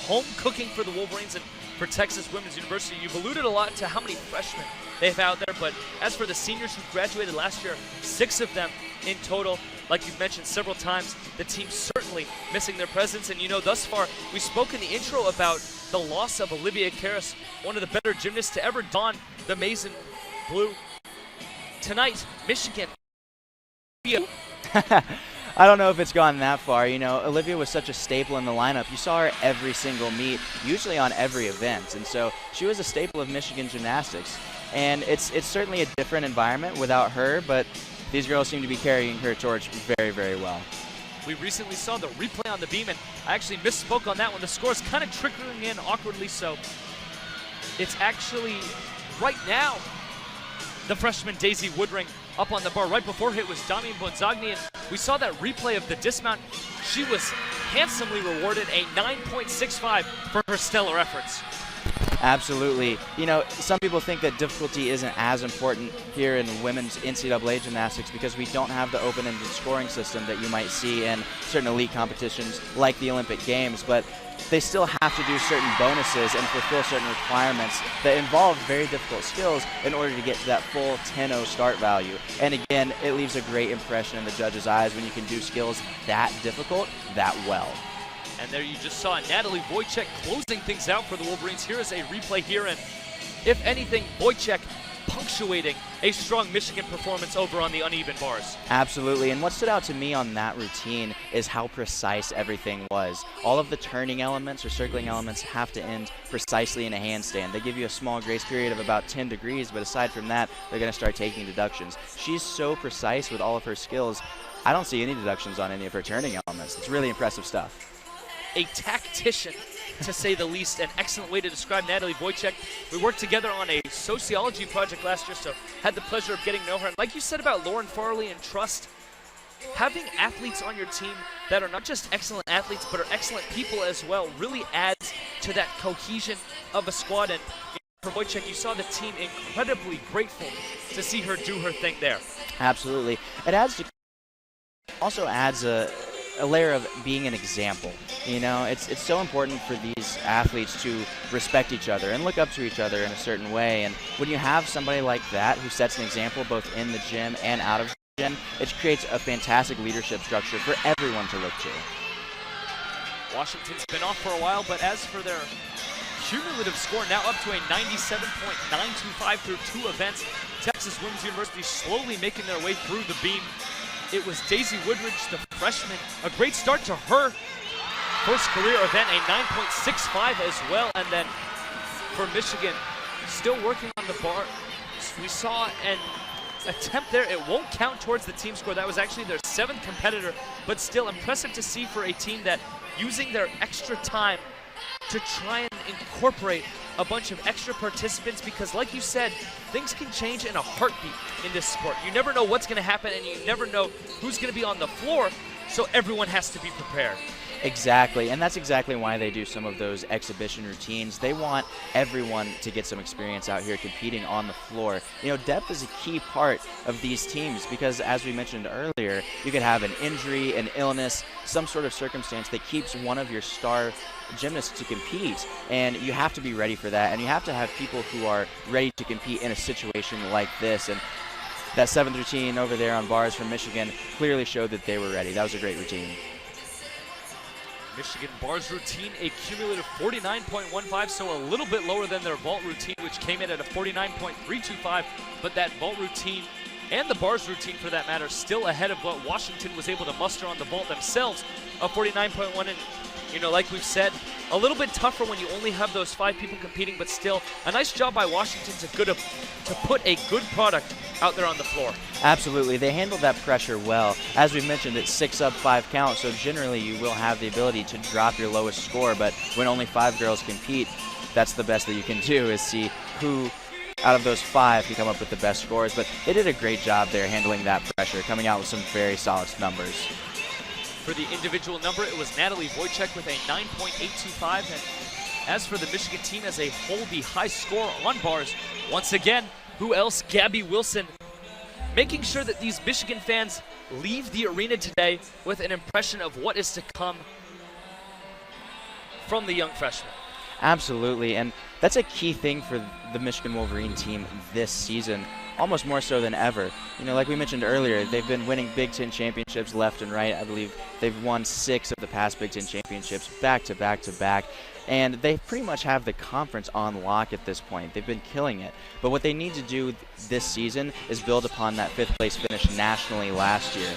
Home cooking for the Wolverines and for Texas Women's University. You've alluded a lot to how many freshmen they have out there, but as for the seniors who graduated last year, 6 of them in total. Like you've mentioned several times, the team certainly missing their presence. And you know, thus far, we spoke in the intro about the loss of Olivia Karras, one of the better gymnasts to ever don the maize and blue. Tonight, Michigan. I don't know if it's gone that far. You know, Olivia was such a staple in the lineup. You saw her every single meet, usually on every event. And so she was a staple of Michigan gymnastics. And it's certainly a different environment without her, but these girls seem to be carrying her torch very, very well. We recently saw the replay on the beam, and I actually misspoke on that one. The score's kind of trickling in awkwardly, so it's actually right now the freshman Daisy Woodring up on the bar. Right before it was Dami Bonzagni, and we saw that replay of the dismount. She was handsomely rewarded a 9.65 for her stellar efforts. Absolutely. You know, some people think that difficulty isn't as important here in women's NCAA gymnastics because we don't have the open-ended scoring system that you might see in certain elite competitions like the Olympic Games. But they still have to do certain bonuses and fulfill certain requirements that involve very difficult skills in order to get to that full 10-0 start value. And again, it leaves a great impression in the judges' eyes when you can do skills that difficult that well. And there you just saw Natalie Wojcik closing things out for the Wolverines. Here is a replay here, and if anything, Wojcik punctuating a strong Michigan performance over on the uneven bars. Absolutely, and what stood out to me on that routine is how precise everything was. All of the turning elements or circling elements have to end precisely in a handstand. They give you a small grace period of about 10 degrees, but aside from that, they're going to start taking deductions. She's so precise with all of her skills, I don't see any deductions on any of her turning elements. It's really impressive stuff. A tactician, to say the least. An excellent way to describe Natalie Wojcik. We worked together on a sociology project last year, so had the pleasure of getting to know her. And like you said about Lauren Farley and Trust, having athletes on your team that are not just excellent athletes, but are excellent people as well, really adds to that cohesion of a squad. And for Wojcik, you saw the team incredibly grateful to see her do her thing there. Absolutely. It also adds a layer of being an example. You know, it's so important for these athletes to respect each other and look up to each other in a certain way. And when you have somebody like that who sets an example both in the gym and out of the gym, it creates a fantastic leadership structure for everyone to look to. Washington's been off for a while, but as for their cumulative score, now up to a 97.925 through 2 events, Texas Women's University slowly making their way through the beam. It was Daisy Woodridge, the freshman. A great start to her first career event, a 9.65 as well. And then for Michigan, still working on the bar. We saw an attempt there. It won't count towards the team score. That was actually their 7th competitor, but still impressive to see for a team that using their extra time to try and incorporate a bunch of extra participants, because like you said, things can change in a heartbeat in this sport. You never know what's going to happen, and you never know who's going to be on the floor, so everyone has to be prepared. Exactly, and that's exactly why they do some of those exhibition routines. They want everyone to get some experience out here competing on the floor. You know, depth is a key part of these teams because, as we mentioned earlier, you could have an injury, an illness, some sort of circumstance that keeps one of your star gymnasts to compete, and you have to be ready for that, and you have to have people who are ready to compete in a situation like this. And that 7th routine over there on bars from Michigan clearly showed that they were ready. That was a great routine. Michigan bars routine, a cumulative 49.15, so a little bit lower than their vault routine, which came in at a 49.325, but that vault routine and the bars routine, for that matter, still ahead of what Washington was able to muster on the vault themselves, a 49.1. And, you know, like we've said, a little bit tougher when you only have those 5 people competing, but still a nice job by Washington to put a good product out there on the floor. Absolutely. They handled that pressure well. As we mentioned, it's 6 up, 5 count, so generally you will have the ability to drop your lowest score, but when only 5 girls compete, that's the best that you can do, is see who out of those 5 can come up with the best scores. But they did a great job there handling that pressure, coming out with some very solid numbers. For the individual number, it was Natalie Wojcik with a 9.825. And as for the Michigan team as a whole, the high score on bars, once again, who else? Gabby Wilson, making sure that these Michigan fans leave the arena today with an impression of what is to come from the young freshman. Absolutely, and that's a key thing for the Michigan Wolverine team this season, almost more so than ever. You know, like we mentioned earlier, they've been winning Big Ten championships left and right. I believe they've won 6 of the past Big Ten championships back to back to back. And they pretty much have the conference on lock at this point. They've been killing it. But what they need to do this season is build upon that 5th place finish nationally last year.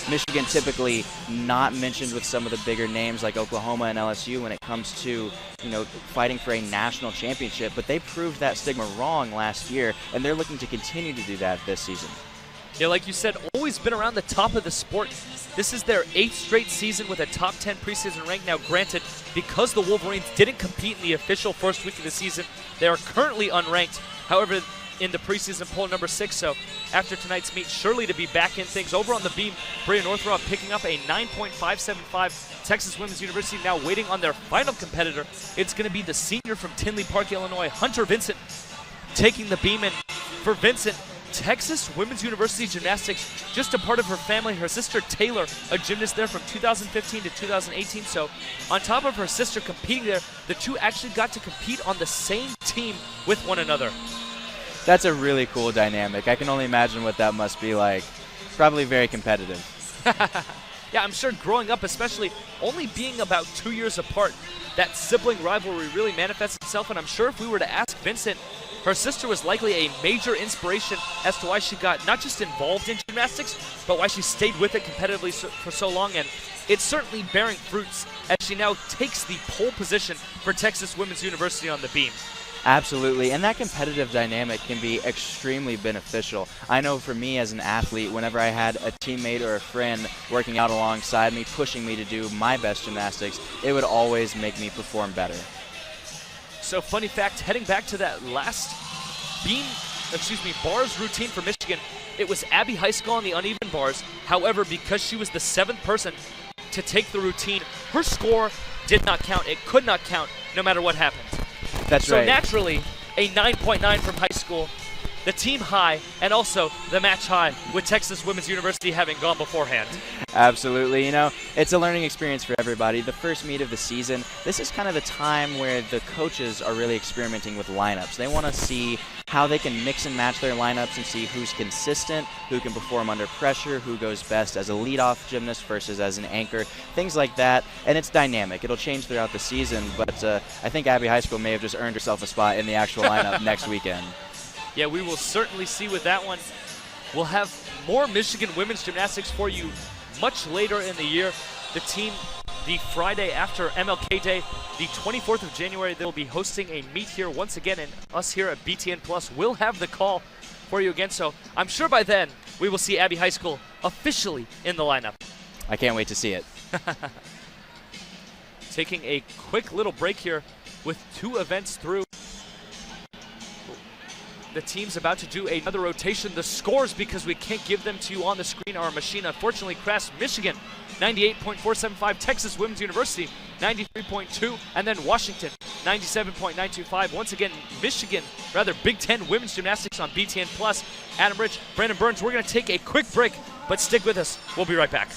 Michigan typically not mentioned with some of the bigger names like Oklahoma and LSU when it comes to, you know, fighting for a national championship, but they proved that stigma wrong last year, and they're looking to continue to do that this season. Yeah, like you said, always been around the top of the sport. This is their 8th straight season with a top 10 preseason rank. Now, granted, because the Wolverines didn't compete in the official first week of the season, they are currently unranked. However, in the preseason poll number 6, so after tonight's meet, surely to be back in things. Over on the beam, Bria Northrup picking up a 9.575. Texas Women's University now waiting on their final competitor. It's going to be the senior from Tinley Park, Illinois, Hunter Vincent, taking the beam. And for Vincent, Texas Women's University Gymnastics, just a part of her family. Her sister Taylor, a gymnast there from 2015 to 2018. So on top of her sister competing there, the two actually got to compete on the same team with one another. That's a really cool dynamic. I can only imagine what that must be like. Probably very competitive. Yeah, I'm sure growing up, especially only being about 2 years apart, that sibling rivalry really manifests itself. And I'm sure if we were to ask Vincent, her sister was likely a major inspiration as to why she got not just involved in gymnastics, but why she stayed with it competitively for so long. And it's certainly bearing fruits as she now takes the pole position for Texas Women's University on the beam. Absolutely, and that competitive dynamic can be extremely beneficial. I know for me as an athlete, whenever I had a teammate or a friend working out alongside me, pushing me to do my best gymnastics, it would always make me perform better. So funny fact, heading back to that last bars routine for Michigan, it was Abbey High School on the uneven bars. However, because she was the 7th person to take the routine, her score did not count. It could not count no matter what happened. That's so right. Naturally, a 9.9 from high school, the team high, and also the match high with Texas Women's University having gone beforehand. Absolutely. You know, it's a learning experience for everybody. The first meet of the season, this is kind of the time where the coaches are really experimenting with lineups. They want to see how they can mix and match their lineups and see who's consistent, who can perform under pressure, who goes best as a leadoff gymnast versus as an anchor, things like that. And it's dynamic. It'll change throughout the season, but I think Abbey High School may have just earned herself a spot in the actual lineup next weekend. Yeah, we will certainly see with that one. We'll have more Michigan women's gymnastics for you much later in the year. The team, the Friday after MLK Day, the 24th of January, they'll be hosting a meet here once again, and us here at BTN Plus will have the call for you again. So I'm sure by then we will see Abbey High School officially in the lineup. I can't wait to see it. Taking a quick little break here with 2 events through. The team's about to do another rotation. The scores, because we can't give them to you on the screen, our machine unfortunately crashed. Michigan, 98.475. Texas Women's University, 93.2. And then Washington, 97.925. Once again, Big Ten Women's Gymnastics on BTN Plus. Adam Rich, Brandon Burns, we're going to take a quick break, but stick with us. We'll be right back.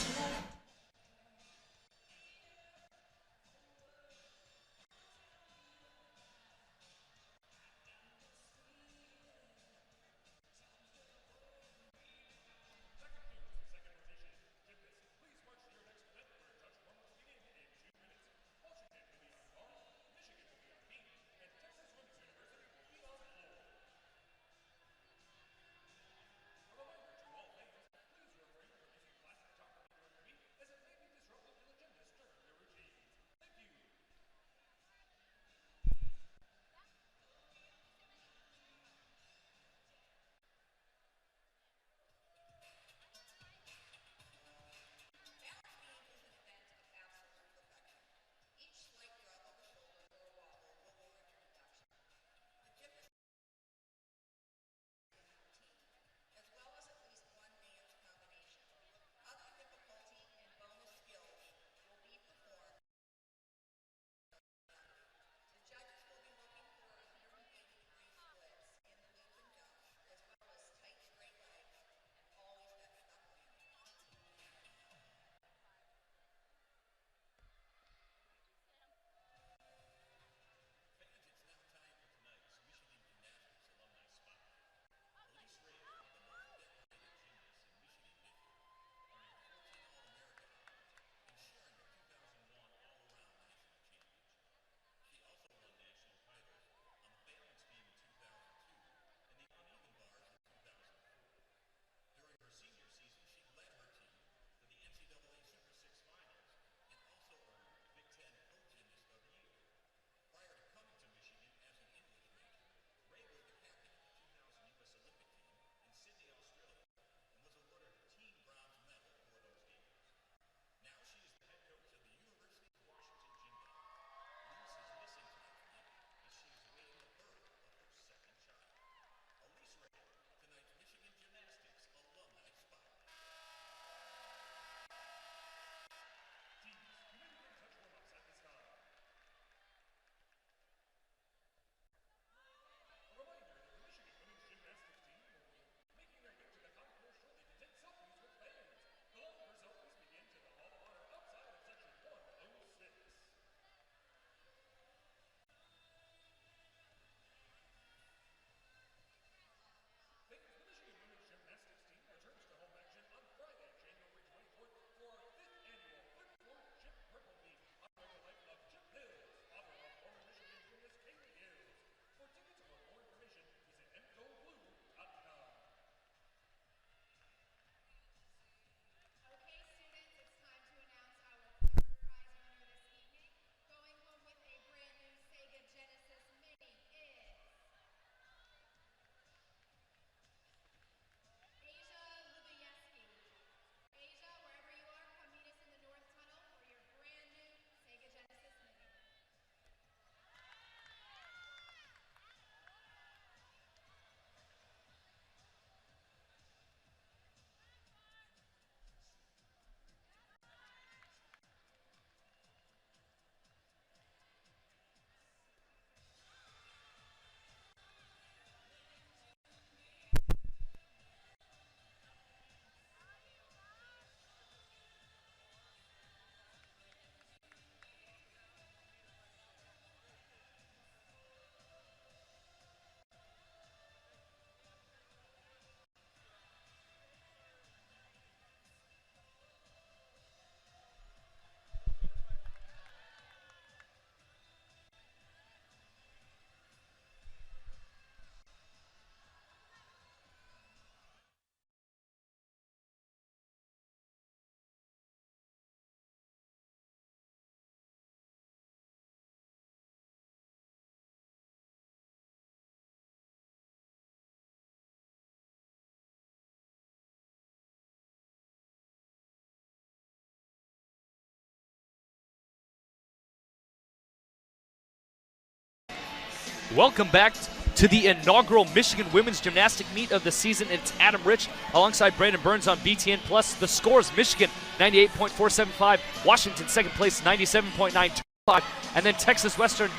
Welcome back to the inaugural Michigan women's gymnastic meet of the season. It's Adam Rich alongside Brandon Burns on BTN Plus. The scores: Michigan 98.475, Washington second place 97.925, and then Texas Western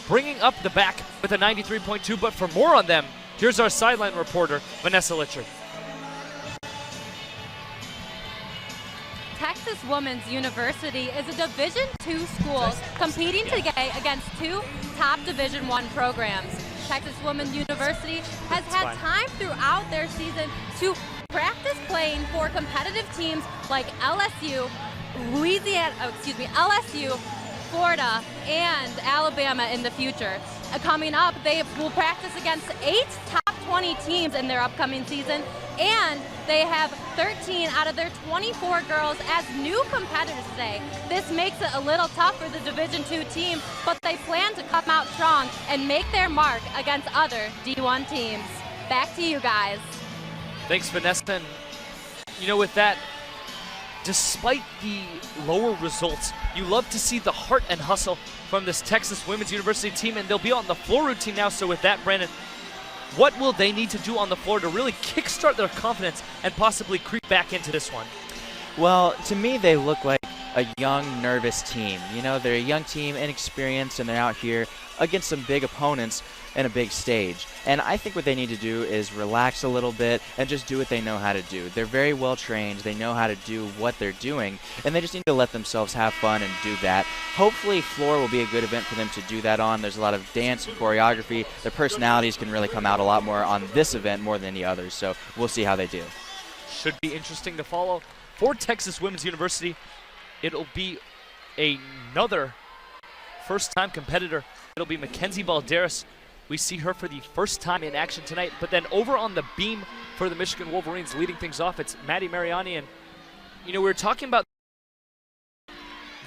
bringing up the back with a 93.2. But for more on them, here's our sideline reporter, Vanessa Litcher. Texas Women's University is a Division II school competing today against two top Division I programs. Texas Women's University has had time throughout their season to practice playing for competitive teams like LSU, LSU, Florida, and Alabama in the future. Coming up, they will practice against 8 top 20 teams in their upcoming season, and they have 13 out of their 24 girls as new competitors today. This makes it a little tough for the Division II team, but they plan to come out strong and make their mark against other D1 teams. Back to you guys. Thanks, Vanessa. And, you know, with that, despite the lower results, you love to see the heart and hustle from this Texas Women's University team, and they'll be on the floor routine now. So with that, Brandon, what will they need to do on the floor to really kickstart their confidence and possibly creep back into this one? Well, to me, they look like a young, nervous team. You know, they're a young team, inexperienced, and they're out here against some big opponents in a big stage. And I think what they need to do is relax a little bit and just do what they know how to do. They're very well trained. They know how to do what they're doing, and they just need to let themselves have fun and do that. Hopefully, floor will be a good event for them to do that on. There's a lot of dance and choreography. Their personalities can really come out a lot more on this event more than any others, so we'll see how they do. Should be interesting to follow. For Texas Women's University, it'll be another first-time competitor. It'll be Mackenzie Valderas. We see her for the first time in action tonight. But then over on the beam for the Michigan Wolverines, leading things off, it's Maddie Mariani. And, you know, we were talking about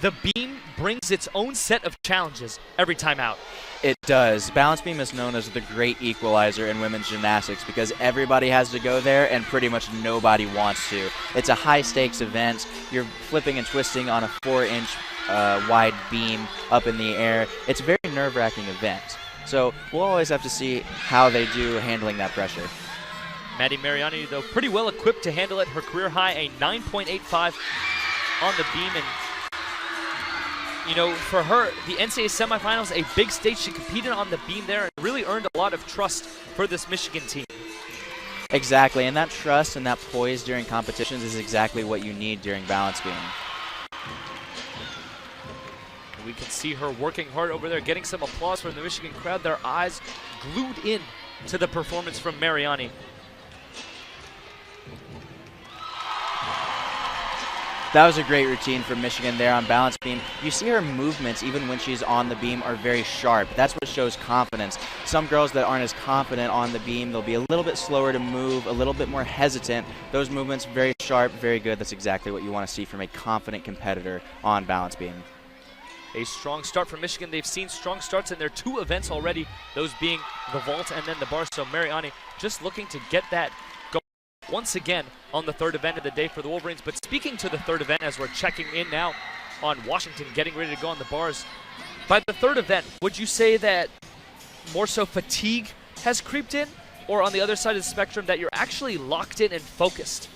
the beam brings its own set of challenges every time out. It does. Balance beam is known as the great equalizer in women's gymnastics because everybody has to go there and pretty much nobody wants to. It's a high-stakes event. You're flipping and twisting on a 4-inch wide beam up in the air. It's a very nerve-wracking event. So we'll always have to see how they do handling that pressure. Maddie Mariani, though, pretty well equipped to handle it. Her career high, a 9.85 on the beam. And, you know, for her, the NCAA semifinals, a big stage. She competed on the beam there and really earned a lot of trust for this Michigan team. Exactly, and that trust and that poise during competitions is exactly what you need during balance beam. We can see her working hard over there, getting some applause from the Michigan crowd, their eyes glued in to the performance from Mariani. That was a great routine from Michigan there on balance beam. You see her movements, even when she's on the beam, are very sharp. That's what shows confidence. Some girls that aren't as confident on the beam, they'll be a little bit slower to move, a little bit more hesitant. Those movements, very sharp, very good. That's exactly what you want to see from a confident competitor on balance beam. A strong start for Michigan. They've seen strong starts in their 2 events already, those being the vault and then the bar. So Mariani just looking to get that going once again on the 3rd event of the day for the Wolverines. But speaking to the 3rd event, as we're checking in now on Washington getting ready to go on the bars, by the 3rd event, would you say that more so fatigue has creeped in, or on the other side of the spectrum that you're actually locked in and focused?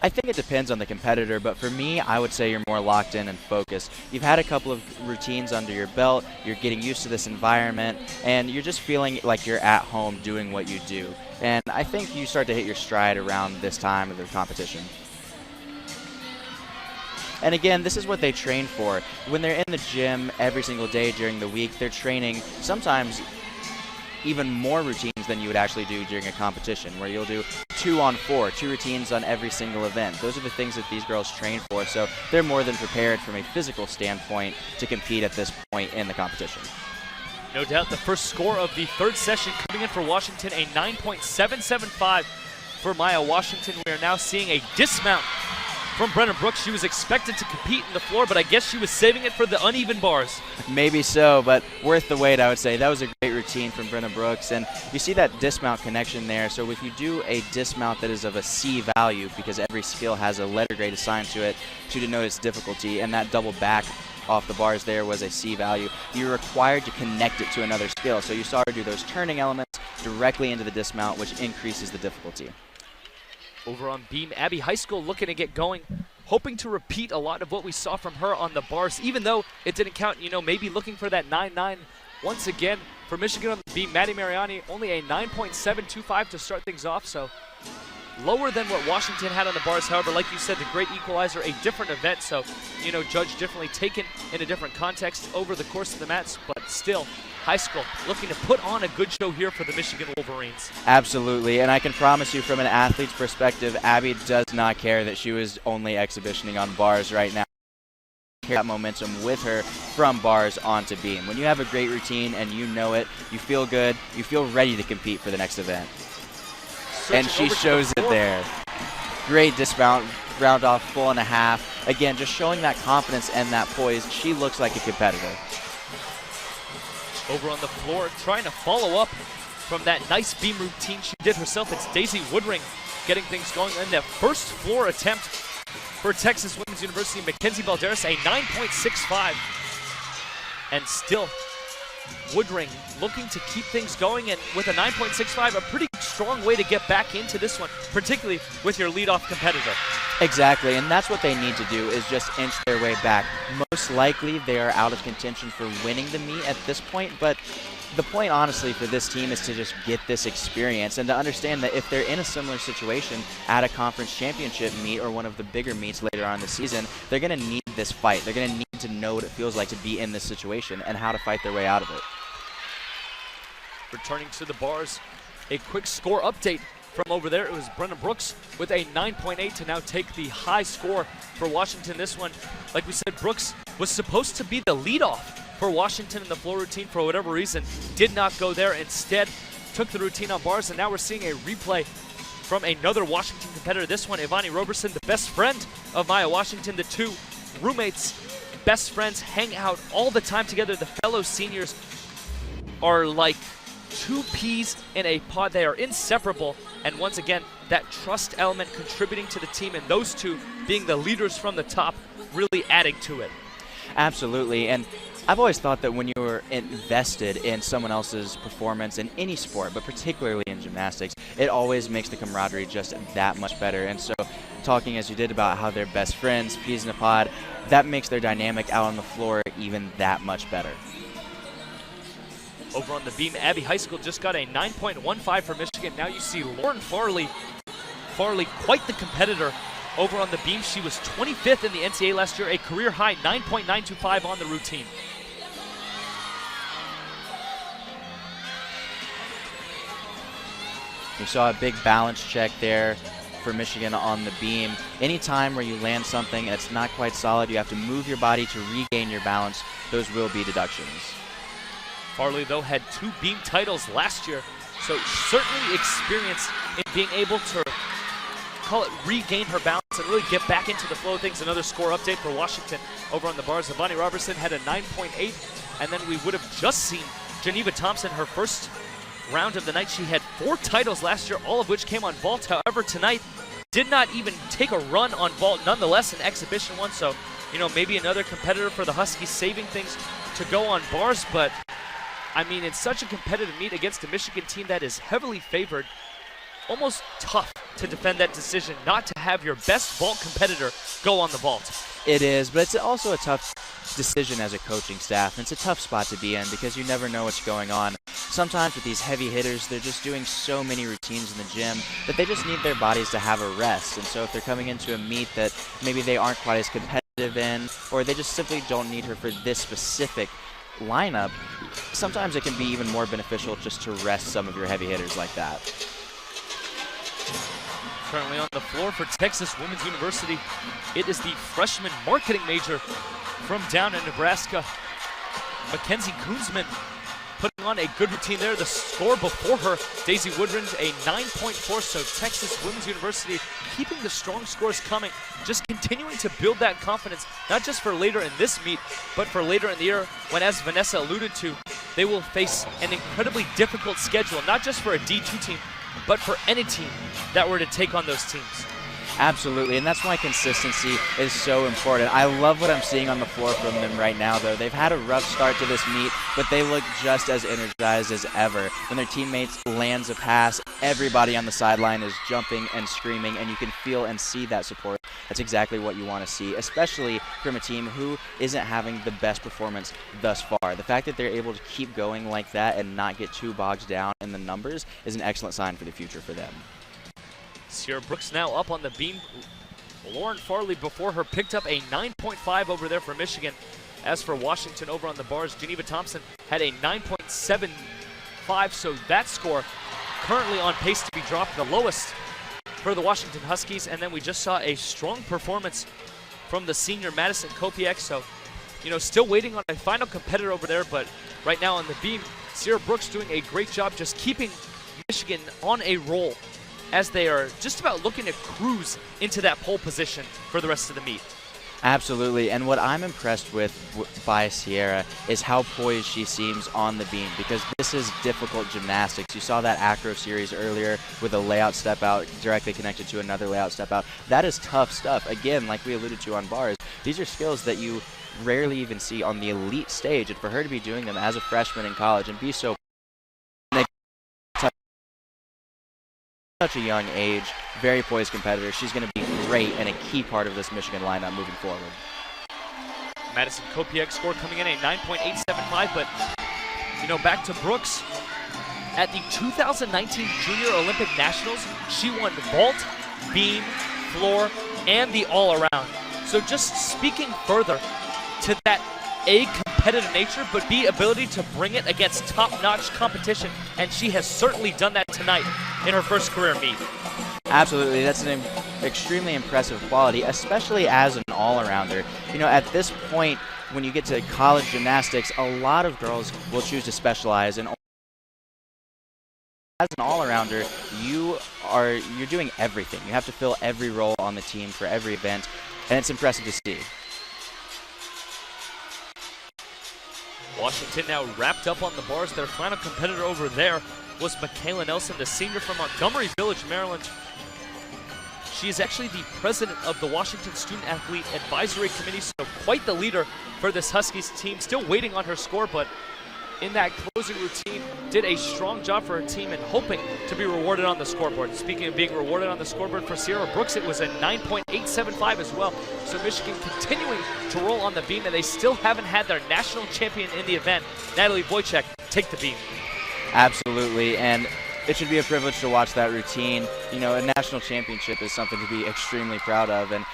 I think it depends on the competitor, but for me, I would say you're more locked in and focused. You've had a couple of routines under your belt, you're getting used to this environment, and you're just feeling like you're at home doing what you do. And I think you start to hit your stride around this time of the competition. And again, this is what they train for. When they're in the gym every single day during the week, they're training sometimes even more routines than you would actually do during a competition, where you'll do 2 on 4, 2 routines on every single event. Those are the things that these girls train for, so they're more than prepared from a physical standpoint to compete at this point in the competition. No doubt the first score of the 3rd session coming in for Washington, a 9.775 for Maya Washington. We are now seeing a dismount from Brennan Brooks. She was expected to compete in the floor, but I guess she was saving it for the uneven bars. Maybe so, but worth the wait, I would say. That was a great routine from Brennan Brooks, and you see that dismount connection there. So if you do a dismount that is of a C value, because every skill has a letter grade assigned to it to denote its difficulty, and that double back off the bars there was a C value. You're required to connect it to another skill. So you saw her do those turning elements directly into the dismount, which increases the difficulty. Over on beam, Abbey High School looking to get going, hoping to repeat a lot of what we saw from her on the bars, even though it didn't count, maybe looking for that 9-9 once again. For Michigan on the beam, Maddie Mariani only a 9.725 to start things off, so lower than what Washington had on the bars. However, like you said, the great equalizer, a different event, so, judged differently, taken in a different context over the course of the match, but still, high school looking to put on a good show here for the Michigan Wolverines. Absolutely, and I can promise you from an athlete's perspective, Abby does not care that she was only exhibitioning on bars right now. Carry that momentum with her from bars onto beam. When you have a great routine and you know it, you feel good, you feel ready to compete for the next event. And she shows it there. Great dismount, round off full and a half. Again, just showing that confidence and that poise. She looks like a competitor. Over on the floor, trying to follow up from that nice beam routine she did herself. It's Daisy Woodring getting things going in that first floor attempt for Texas Women's University. Mackenzie Balderas, a 9.65. And still, Woodring looking to keep things going, and with a 9.65, a pretty strong way to get back into this one, particularly with your leadoff competitor. Exactly, and that's what they need to do, is just inch their way back. Most likely they are out of contention for winning the meet at this point, but the point, honestly, for this team is to just get this experience and to understand that if they're in a similar situation at a conference championship meet or one of the bigger meets later on in the season, they're going to need this fight. They're going to need to know what it feels like to be in this situation and how to fight their way out of it. Returning to the bars, a quick score update from over there. It was Brenna Brooks with a 9.8 to now take the high score for Washington. This one, like we said, Brooks was supposed to be the leadoff for Washington in the floor routine. For whatever reason, did not go there. Instead, took the routine on bars, and now we're seeing a replay from another Washington competitor. This one, Ivani Roberson, the best friend of Maya Washington. The two roommates, best friends, hang out all the time together. The fellow seniors are like two peas in a pod. They are inseparable, and once again, that trust element contributing to the team, and those two being the leaders from the top, really adding to it. Absolutely, and I've always thought that when you are invested in someone else's performance in any sport, but particularly in gymnastics, it always makes the camaraderie just that much better. And so talking as you did about how they're best friends, peas in a pod, that makes their dynamic out on the floor even that much better. Over on the beam, Abbey High School just got a 9.15 for Michigan. Now you see Lauren Farley, quite the competitor. Over on the beam, she was 25th in the NCAA last year, a career high 9.925 on the routine. You saw a big balance check there for Michigan on the beam. Anytime where you land something and it's not quite solid, you have to move your body to regain your balance. Those will be deductions. Farley, though, had 2 beam titles last year, so certainly experienced in being able to regain her balance and really get back into the flow of things. Another score update for Washington over on the bars. Ivani Robertson had a 9.8, and then we would have just seen Geneva Thompson, her first round of the night. She had 4 titles last year, all of which came on vault. However, tonight did not even take a run on vault, nonetheless an exhibition one. So, maybe another competitor for the Huskies saving things to go on bars, but I mean, it's such a competitive meet against a Michigan team that is heavily favored. Almost tough to defend that decision not to have your best vault competitor go on the vault. It is, but it's also a tough decision as a coaching staff. And it's a tough spot to be in because you never know what's going on. Sometimes with these heavy hitters, they're just doing so many routines in the gym that they just need their bodies to have a rest. And so if they're coming into a meet that maybe they aren't quite as competitive in, or they just simply don't need her for this specific lineup, sometimes it can be even more beneficial just to rest some of your heavy hitters like that. Currently on the floor for Texas Women's University, it is the freshman marketing major from down in Nebraska, Mackenzie Koonsman, putting on a good routine there. The score before her, Daisy Woodring's a 9.4, so Texas Women's University keeping the strong scores coming, just continuing to build that confidence, not just for later in this meet, but for later in the year when, as Vanessa alluded to, they will face an incredibly difficult schedule, not just for a D2 team, but for any team that were to take on those teams. Absolutely, and that's why consistency is so important. I love what I'm seeing on the floor from them right now, though. They've had a rough start to this meet, but they look just as energized as ever. When their teammates lands a pass, everybody on the sideline is jumping and screaming, and you can feel and see that support. That's exactly what you want to see, especially from a team who isn't having the best performance thus far. The fact that they're able to keep going like that and not get too bogged down in the numbers is an excellent sign for the future for them. Sierra Brooks now up on the beam. Lauren Farley before her picked up a 9.5 over there for Michigan. As for Washington over on the bars, Geneva Thompson had a 9.75, so that score currently on pace to be dropped, the lowest for the Washington Huskies. And then we just saw a strong performance from the senior Madison Kopiec, so still waiting on a final competitor over there, but right now on the beam, Sierra Brooks doing a great job just keeping Michigan on a roll as they are just about looking to cruise into that pole position for the rest of the meet. Absolutely, and what I'm impressed with by Sierra is how poised she seems on the beam, because this is difficult gymnastics. You saw that acro series earlier with a layout step out directly connected to another layout step out. That is tough stuff. Again, like we alluded to on bars, these are skills that you rarely even see on the elite stage, and for her to be doing them as a freshman in college and be so such a young age, very poised competitor. She's going to be great and a key part of this Michigan lineup moving forward. Madison Kopiec score coming in at 9.875, but back to Brooks. At the 2019 Junior Olympic Nationals, she won vault, beam, floor, and the all-around. So just speaking further to that A, competitive nature, but B, ability to bring it against top-notch competition, and she has certainly done that tonight in her first career meet. Absolutely, that's an extremely impressive quality, especially as an all-arounder. At this point, when you get to college gymnastics, a lot of girls will choose to specialize in. As an all-arounder, you're doing everything. You have to fill every role on the team for every event, and it's impressive to see. Washington now wrapped up on the bars. Their final competitor over there was Michaela Nelson, the senior from Montgomery Village, Maryland. She is actually the president of the Washington Student Athlete Advisory Committee, so quite the leader for this Huskies team. Still waiting on her score, but in that closing routine, did a strong job for her team and hoping to be rewarded on the scoreboard. Speaking of being rewarded on the scoreboard for Sierra Brooks, it was a 9.875 as well. So Michigan continuing to roll on the beam, and they still haven't had their national champion in the event, Natalie Wojcik, take the beam. Absolutely, and it should be a privilege to watch that routine. A national championship is something to be extremely proud of, and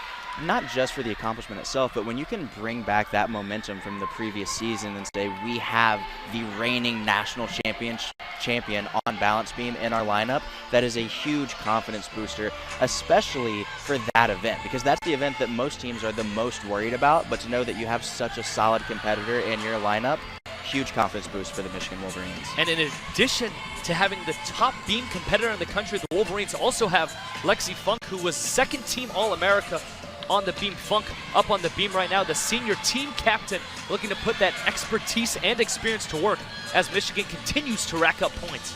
not just for the accomplishment itself, but when you can bring back that momentum from the previous season and say we have the reigning national champion on balance beam in our lineup, that is a huge confidence booster, especially for that event, because that's the event that most teams are the most worried about. But to know that you have such a solid competitor in your lineup, huge confidence boost for the Michigan Wolverines. And in addition to having the top beam competitor in the country, the Wolverines also have Lexi Funk, who was second team All-America on the beam. Funk up on the beam right now, the senior team captain, looking to put that expertise and experience to work as Michigan continues to rack up points.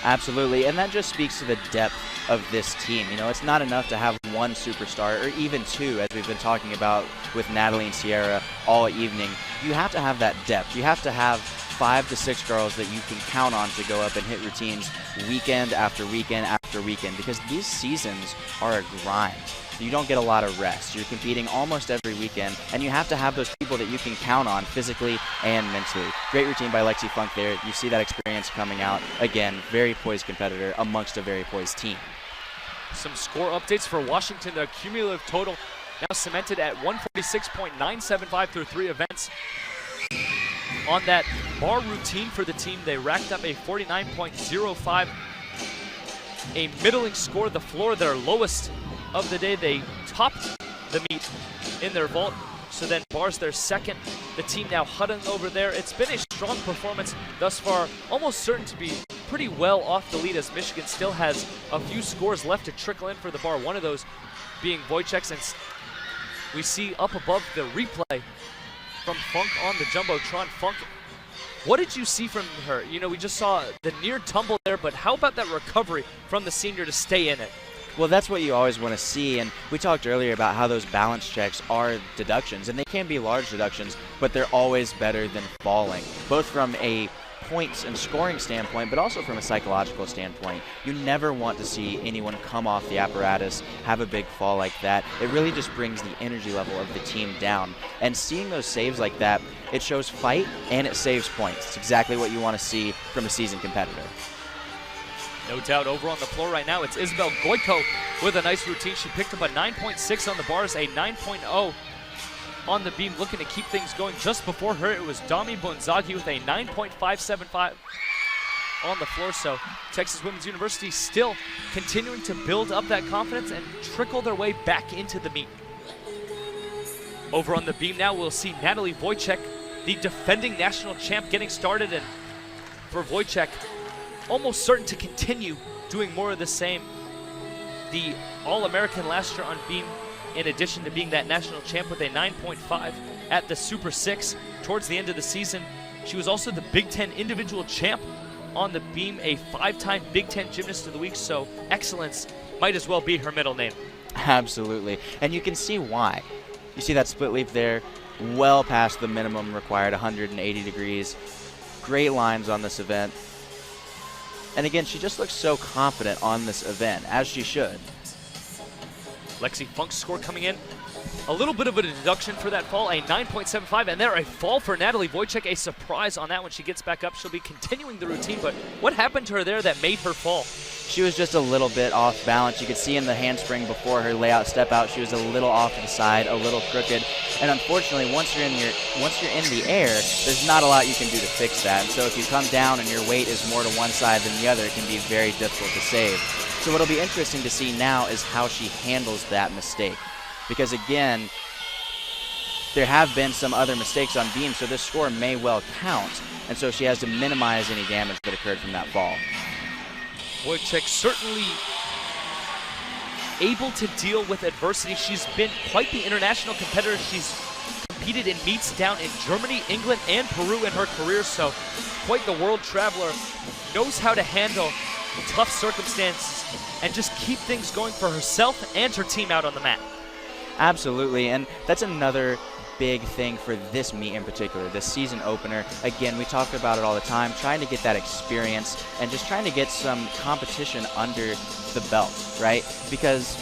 Absolutely, and that just speaks to the depth of this team. It's not enough to have one superstar or even two, as we've been talking about with Natalie and Sierra all evening. You have to have that depth. You have to have 5 to 6 girls that you can count on to go up and hit routines weekend after weekend after weekend, because these seasons are a grind. You don't get a lot of rest. You're competing almost every weekend, and you have to have those people that you can count on physically and mentally. Great routine by Lexi Funk there. You see that experience coming out. Again, very poised competitor amongst a very poised team. Some score updates for Washington. Their cumulative total now cemented at 146.975 through 3 events. On that bar routine for the team, they racked up a 49.05, a middling score. The floor, their lowest of the day. They topped the meet in their vault. So then bars their second. The team now huddling over there. It's been a strong performance thus far, almost certain to be pretty well off the lead, as Michigan still has a few scores left to trickle in for the bar, one of those being Wojcik's. And we see up above the replay from Funk on the Jumbotron. Funk, what did you see from her? We just saw the near tumble there, but how about that recovery from the senior to stay in it? Well, that's what you always want to see, and we talked earlier about how those balance checks are deductions, and they can be large deductions, but they're always better than falling, both from a points and scoring standpoint, but also from a psychological standpoint. You never want to see anyone come off the apparatus, have a big fall like that. It really just brings the energy level of the team down, and seeing those saves like that, it shows fight and it saves points. It's exactly what you want to see from a seasoned competitor. No doubt. Over on the floor right now, it's Isabel Goyko with a nice routine. She picked up a 9.6 on the bars, a 9.0 on the beam, looking to keep things going. Just before her, it was Dami Bonzaghi with a 9.575 on the floor. So Texas Women's University still continuing to build up that confidence and trickle their way back into the meet. Over on the beam now, we'll see Natalie Wojcik, the defending national champ, getting started. And for Wojcik, almost certain to continue doing more of the same. The All-American last year on beam, in addition to being that national champ with a 9.5 at the Super 6 towards the end of the season. She was also the Big Ten individual champ on the beam, a 5-time Big Ten Gymnast of the Week, so excellence might as well be her middle name. Absolutely, and you can see why. You see that split leap there, well past the minimum required, 180 degrees. Great lines on this event. And again, she just looks so confident on this event, as she should. Lexi Funk's score coming in. A little bit of a deduction for that fall, a 9.75, and there a fall for Natalie Wojcik, a surprise on that when she gets back up. She'll be continuing the routine, but what happened to her there that made her fall? She was just a little bit off balance. You could see in the handspring before her layout step out, she was a little off to the side, a little crooked. And unfortunately, once you're in the air, there's not a lot you can do to fix that. And so if you come down and your weight is more to one side than the other, it can be very difficult to save. So what'll be interesting to see now is how she handles that mistake. Because again, there have been some other mistakes on beam, so this score may well count. And so she has to minimize any damage that occurred from that fall. Wojcik certainly able to deal with adversity. She's been quite the international competitor. She's competed in meets down in Germany, England, and Peru in her career, so quite the world traveler. Knows how to handle tough circumstances and just keep things going for herself and her team out on the mat. Absolutely, and that's another big thing for this meet in particular, this season opener. Again, we talk about it all the time, trying to get that experience and just trying to get some competition under the belt, right? Because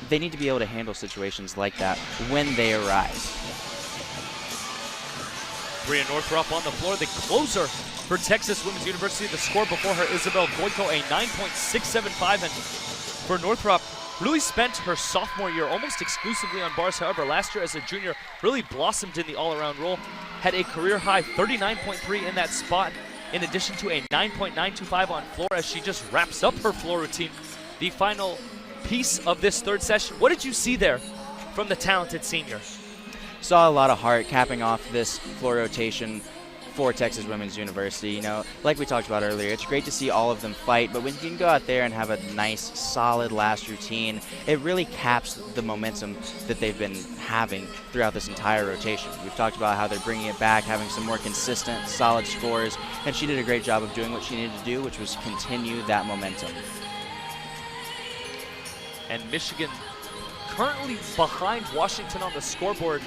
they need to be able to handle situations like that when they arise. Bria Northrup on the floor, the closer for Texas Women's University. The score before her, Isabel Goyko, a 9.675. And for Northrup, really spent her sophomore year almost exclusively on bars. However, last year as a junior, really blossomed in the all-around role. Had a career-high 39.3 in that spot, in addition to a 9.925 on floor as she just wraps up her floor routine. The final piece of this third session. What did you see there from the talented senior? Saw a lot of heart capping off this floor rotation for Texas Women's University. You know, like we talked about earlier, it's great to see all of them fight, but when you can go out there and have a nice, solid last routine, it really caps the momentum that they've been having throughout this entire rotation. We've talked about how they're bringing it back, having some more consistent, solid scores, and she did a great job of doing what she needed to do, which was continue that momentum. And Michigan currently behind Washington on the scoreboard.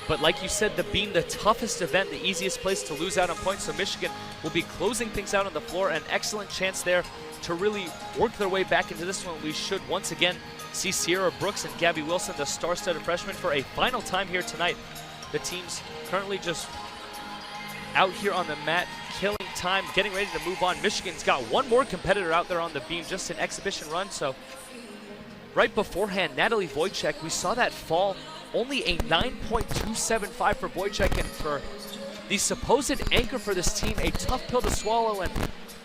But like you said, the beam, the toughest event, the easiest place to lose out on points. So Michigan will be closing things out on the floor. An excellent chance there to really work their way back into this one. We should once again see Sierra Brooks and Gabby Wilson, the star-studded freshman, for a final time here tonight. The team's currently just out here on the mat, killing time, getting ready to move on. Michigan's got one more competitor out there on the beam, just an exhibition run. So right beforehand, Natalie Wojcik, we saw that fall. Only a 9.275 for Wojcik, and for the supposed anchor for this team, a tough pill to swallow. And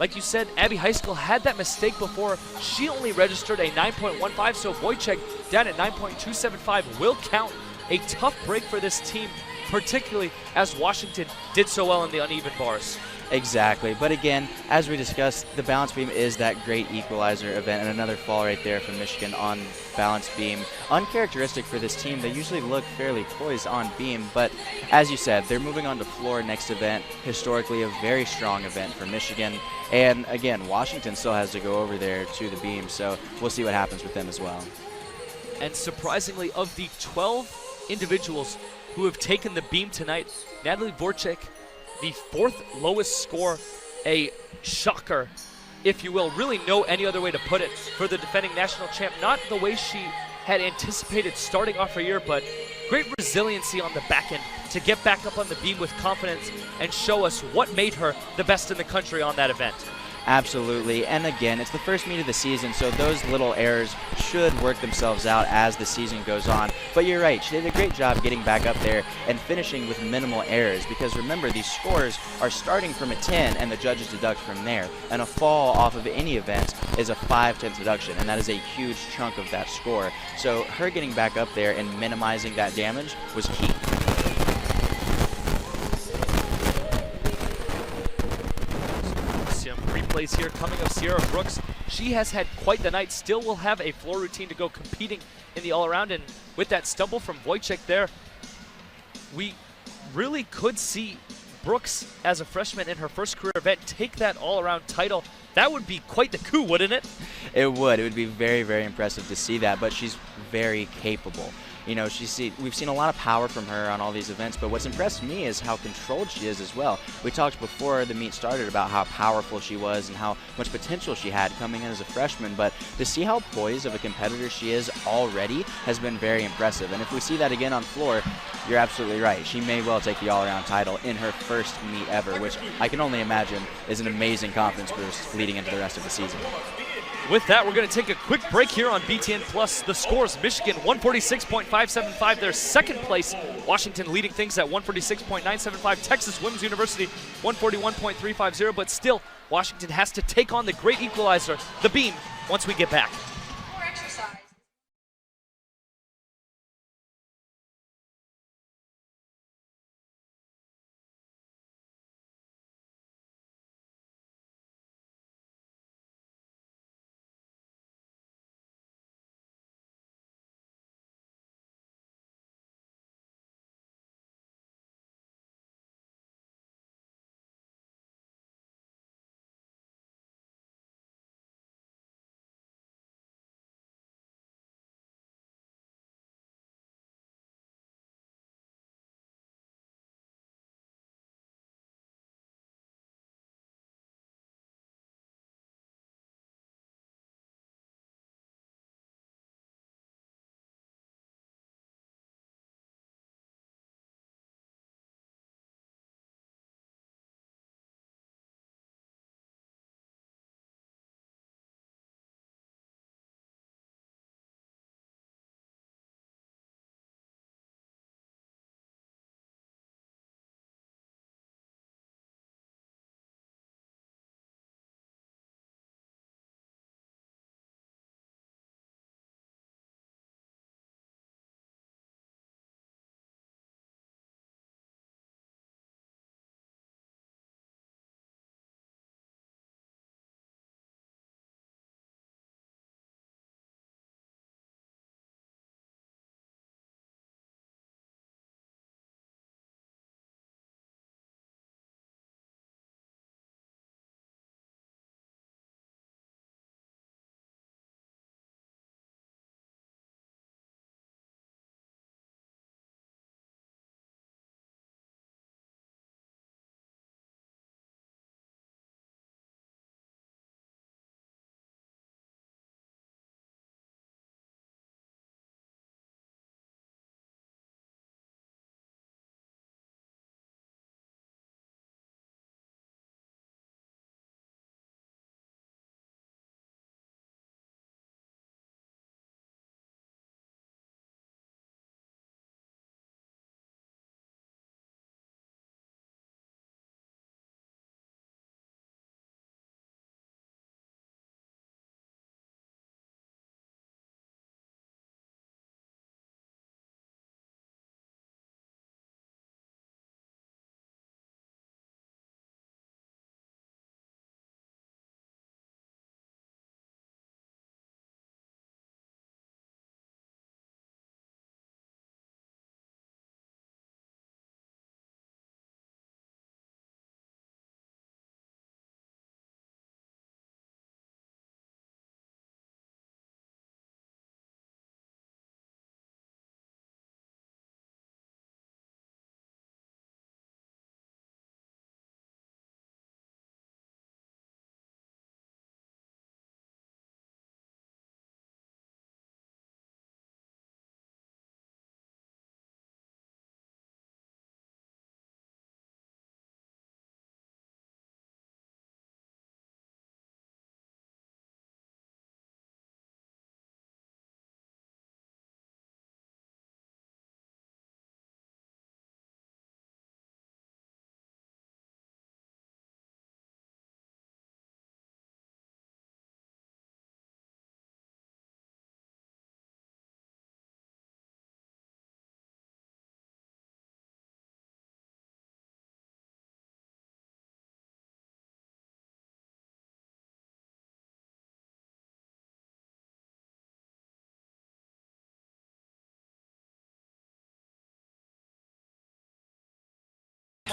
like you said, Abbey High School had that mistake before. She only registered a 9.15, so Wojcik down at 9.275 will count. A tough break for this team, particularly as Washington did so well in the uneven bars. Exactly. But again, as we discussed, the balance beam is that great equalizer event, and another fall right there from Michigan on balance beam. Uncharacteristic for this team. They usually look fairly poised on beam, but as you said, they're moving on to floor next event. Historically, a very strong event for Michigan. And again, Washington still has to go over there to the beam, so we'll see what happens with them as well. And surprisingly, of the 12 individuals who have taken the beam tonight, Natalie Voracek, the 4th lowest score, a shocker, if you will. Really no any other way to put it for the defending national champ. Not the way she had anticipated starting off her year, but great resiliency on the back end to get back up on the beam with confidence and show us what made her the best in the country on that event. Absolutely, and again, it's the first meet of the season, so those little errors should work themselves out as the season goes on. But you're right, she did a great job getting back up there and finishing with minimal errors, because remember, these scores are starting from a 10 and the judges deduct from there. And a fall off of any event is a 5/10 deduction, and that is a huge chunk of that score. So her getting back up there and minimizing that damage was key. Replays here coming of Sierra Brooks. She has had quite the night. Still will have a floor routine to go competing in the all-around, and with that stumble from Wojcik there, we really could see Brooks as a freshman in her first career event take that all-around title. That would be quite the coup, wouldn't it? It would. It would be very, very impressive to see that, but she's very capable. You know, we've seen a lot of power from her on all these events, but what's impressed me is how controlled she is as well. We talked before the meet started about how powerful she was and how much potential she had coming in as a freshman, but to see how poised of a competitor she is already has been very impressive. And if we see that again on floor, you're absolutely right. She may well take the all-around title in her first meet ever, which I can only imagine is an amazing confidence boost leading into the rest of the season. With that, we're going to take a quick break here on BTN Plus. The scores, Michigan 146.575, their second place. Washington leading things at 146.975. Texas Women's University 141.350, but still, Washington has to take on the great equalizer, the beam, once we get back.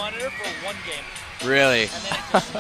monitor for one game. Really? And then it just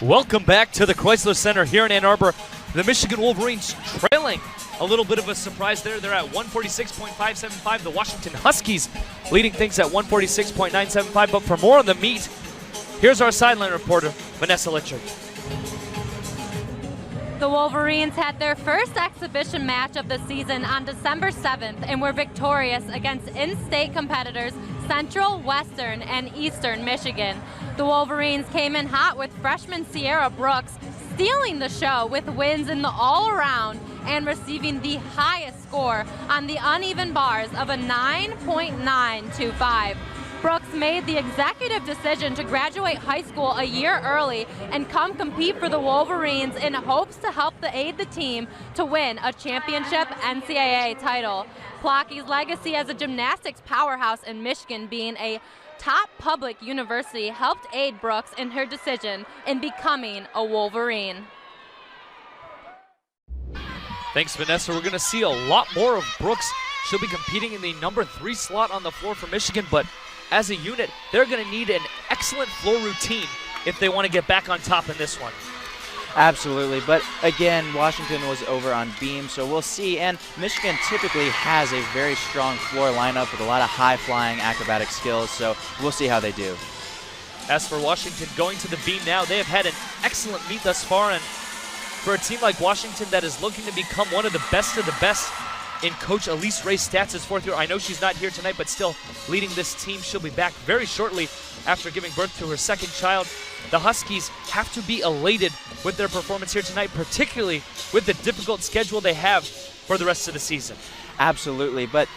Welcome back to the Chrysler Center here in Ann Arbor. The Michigan Wolverines trailing. A little bit of a surprise there. They're at 146.575. The Washington Huskies leading things at 146.975. But for more on the meet, here's our sideline reporter, Vanessa Litchard. The Wolverines had their first exhibition match of the season on December 7th and were victorious against in-state competitors Central, Western, and Eastern Michigan. The Wolverines came in hot with freshman Sierra Brooks stealing the show with wins in the all-around and receiving the highest score on the uneven bars of a 9.925. Brooks made the executive decision to graduate high school a year early and come compete for the Wolverines in hopes to help aid the team to win a championship NCAA title. Plocky's legacy as a gymnastics powerhouse in Michigan, being a top public university, helped aid Brooks in her decision in becoming a Wolverine. Thanks, Vanessa. We're going to see a lot more of Brooks. She'll be competing in the number 3 slot on the floor for Michigan, but as a unit, they're going to need an excellent floor routine if they want to get back on top in this one. Absolutely, but again, Washington was over on beam, so we'll see. And Michigan typically has a very strong floor lineup with a lot of high-flying acrobatic skills, so we'll see how they do. As for Washington going to the beam now, they have had an excellent meet thus far, and for a team like Washington that is looking to become one of the best in Coach Elise Ray's stats as fourth year. I know she's not here tonight, but still leading this team. She'll be back very shortly after giving birth to her second child. The Huskies have to be elated with their performance here tonight, particularly with the difficult schedule they have for the rest of the season. Absolutely, but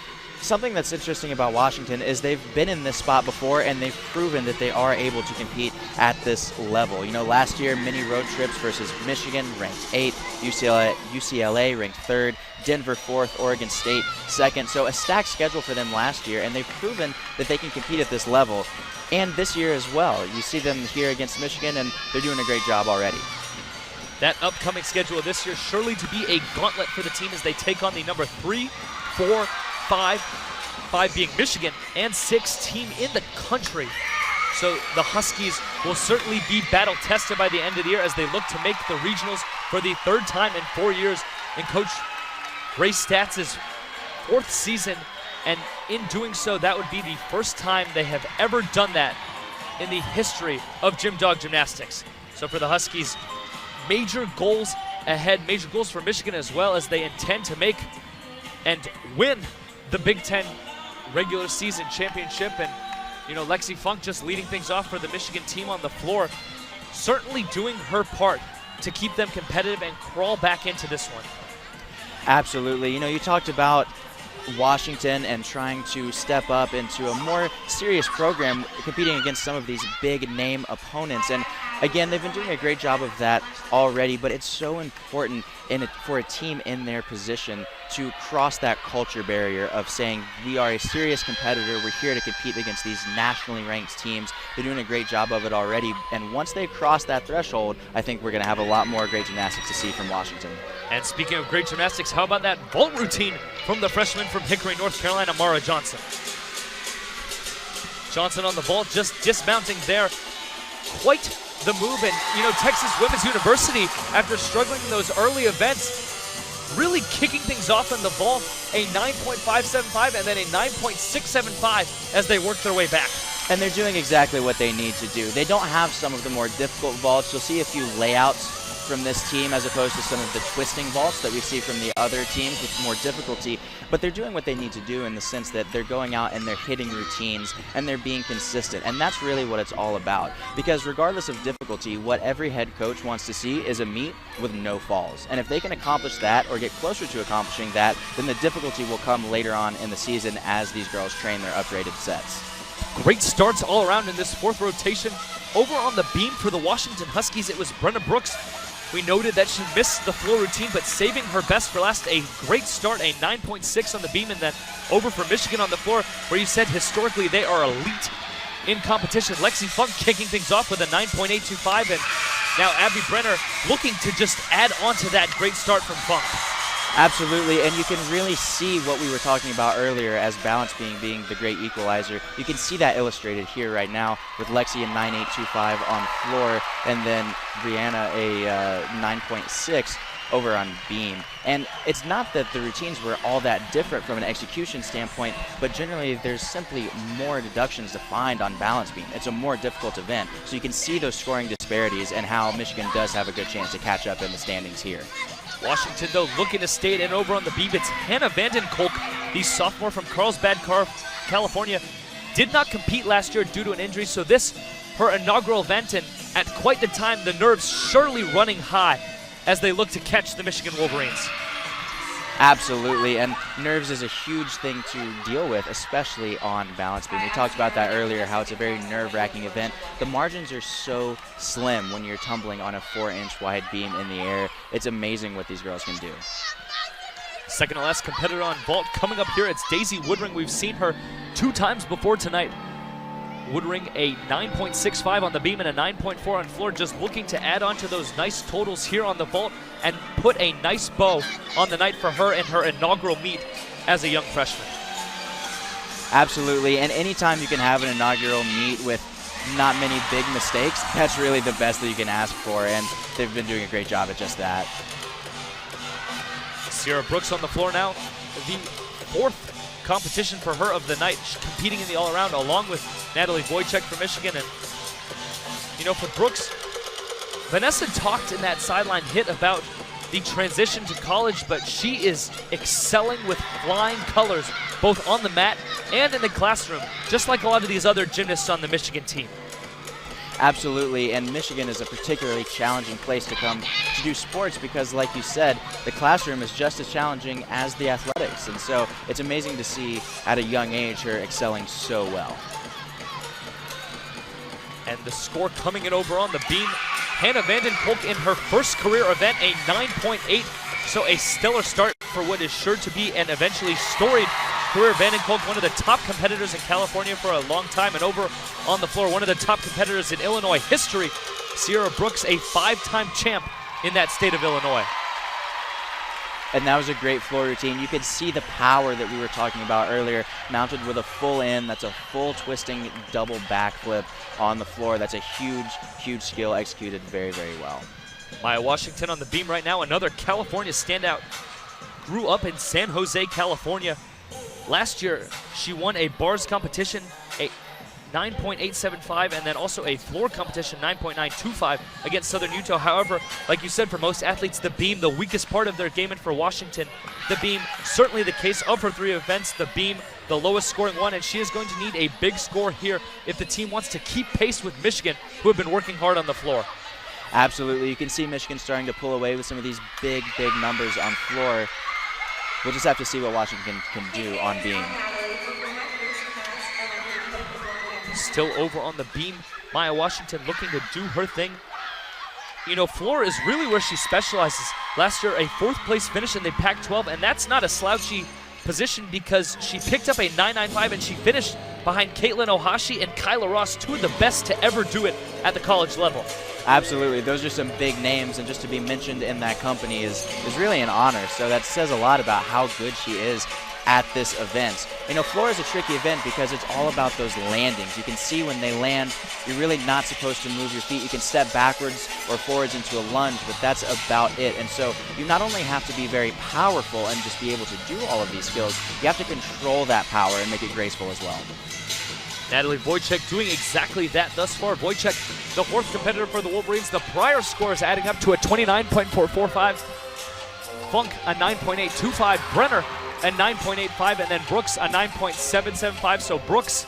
something that's interesting about Washington is they've been in this spot before and they've proven that they are able to compete at this level. You know, last year, mini road trips versus Michigan ranked 8th, UCLA ranked 3rd, Denver 4th, Oregon State 2nd. So a stacked schedule for them last year, and they've proven that they can compete at this level. And this year as well. You see them here against Michigan, and they're doing a great job already. That upcoming schedule this year surely to be a gauntlet for the team as they take on the number 3, 4, 5 being Michigan, and 6 team in the country. So the Huskies will certainly be battle-tested by the end of the year as they look to make the regionals for the 3rd time in 4 years in Coach Ray Stats' 4th season, and in doing so, that would be the first time they have ever done that in the history of Gym Dog Gymnastics. So for the Huskies, major goals ahead, major goals for Michigan as well, as they intend to make and win the Big Ten regular season championship. And, you know, Lexi Funk just leading things off for the Michigan team on the floor, certainly doing her part to keep them competitive and crawl back into this one. Absolutely. You know, you talked about Washington and trying to step up into a more serious program competing against some of these big name opponents, and again, they've been doing a great job of that already, but it's so important for a team in their position to cross that culture barrier of saying we are a serious competitor, we're here to compete against these nationally ranked teams. They're doing a great job of it already, and once they cross that threshold, I think we're going to have a lot more great gymnastics to see from Washington. And speaking of great gymnastics, how about that vault routine from the freshman from Hickory, North Carolina, Mara Johnson. Johnson on the vault, just dismounting there. Quite the move, and you know, Texas Women's University, after struggling in those early events, really kicking things off in the vault, a 9.575 and then a 9.675 as they work their way back. And they're doing exactly what they need to do. They don't have some of the more difficult vaults. You'll see a few layouts from this team as opposed to some of the twisting vaults that we see from the other teams with more difficulty, but they're doing what they need to do in the sense that they're going out and they're hitting routines and they're being consistent, and that's really what it's all about. Because regardless of difficulty, what every head coach wants to see is a meet with no falls, and if they can accomplish that or get closer to accomplishing that, then the difficulty will come later on in the season as these girls train their upgraded sets. Great starts all around in this fourth rotation. Over on the beam for the Washington Huskies, it was Brenna Brooks. We noted that she missed the floor routine, but saving her best for last. A great start, a 9.6 on the beam, and then over for Michigan on the floor, where you said historically they are elite in competition. Lexi Funk kicking things off with a 9.825, and now Abby Brenner looking to just add on to that great start from Funk. Absolutely, and you can really see what we were talking about earlier as balance being the great equalizer. You can see that illustrated here right now with Lexi a 9.825 on floor, and then Brianna a 9.6 over on beam. And it's not that the routines were all that different from an execution standpoint, but generally there's simply more deductions to find on balance beam. It's a more difficult event, so you can see those scoring disparities and how Michigan does have a good chance to catch up in the standings here. Washington, though, looking to stay it in. Over on the beam, it's Hannah Vandenkolk, the sophomore from Carlsbad, California. Did not compete last year due to an injury, so this, her inaugural event, and at quite the time, the nerves surely running high as they look to catch the Michigan Wolverines. Absolutely, and nerves is a huge thing to deal with, especially on balance beam. We talked about that earlier, how it's a very nerve-wracking event. The margins are so slim when you're tumbling on a 4-inch wide beam in the air. It's amazing what these girls can do. Second to last competitor on vault coming up here, it's Daisy Woodring. We've seen her 2 times before tonight. Woodring a 9.65 on the beam and a 9.4 on floor, just looking to add on to those nice totals here on the vault and put a nice bow on the night for her in her inaugural meet as a young freshman. Absolutely, and anytime you can have an inaugural meet with not many big mistakes, that's really the best that you can ask for, and they've been doing a great job at just that. Sierra Brooks on the floor now, the 4th competition for her of the night, competing in the all-around along with Natalie Wojcik from Michigan. And you know, for Brooks, Vanessa talked in that sideline hit about the transition to college, but she is excelling with flying colors both on the mat and in the classroom, just like a lot of these other gymnasts on the Michigan team. Absolutely, and Michigan is a particularly challenging place to come to do sports because, like you said, the classroom is just as challenging as the athletics, and so it's amazing to see at a young age her excelling so well. And the score coming in over on the beam, Hannah Vandenkolk in her first career event, a 9.8, so a stellar start for what is sure to be an eventually storied career. Vandenkolk, one of the top competitors in California for a long time, and over on the floor, one of the top competitors in Illinois history. Sierra Brooks, a 5-time champ in that state of Illinois. And that was a great floor routine. You could see the power that we were talking about earlier, mounted with a full in. That's a full twisting double backflip on the floor. That's a huge, huge skill executed very, very well. Maya Washington on the beam right now, another California standout. Grew up in San Jose, California. Last year, she won a bars competition, a 9.875, and then also a floor competition, 9.925 against Southern Utah. However, like you said, for most athletes, the beam, the weakest part of their game, and for Washington, the beam, certainly the case of her 3 events, the beam, the lowest scoring one, and she is going to need a big score here if the team wants to keep pace with Michigan, who have been working hard on the floor. Absolutely. You can see Michigan starting to pull away with some of these big, big numbers on floor. We'll just have to see what Washington can do on beam. Still over on the beam, Maya Washington looking to do her thing. You know, floor is really where she specializes. Last year, a 4th place finish in the Pac-12, and that's not a slouchy position because she picked up a 9.95 and she finished behind Caitlin Ohashi and Kyla Ross, 2 of the best to ever do it at the college level. Absolutely. Those are some big names, and just to be mentioned in that company is really an honor. So that says a lot about how good she is at this event. You know, floor is a tricky event because it's all about those landings. You can see when they land, you're really not supposed to move your feet. You can step backwards or forwards into a lunge, but that's about it. And so you not only have to be very powerful and just be able to do all of these skills, you have to control that power and make it graceful as well. Natalie Wojcik doing exactly that thus far. Wojcik, the 4th competitor for the Wolverines. The prior score is adding up to a 29.445. Funk a 9.825. Brenner a 9.85, and then Brooks a 9.775. So Brooks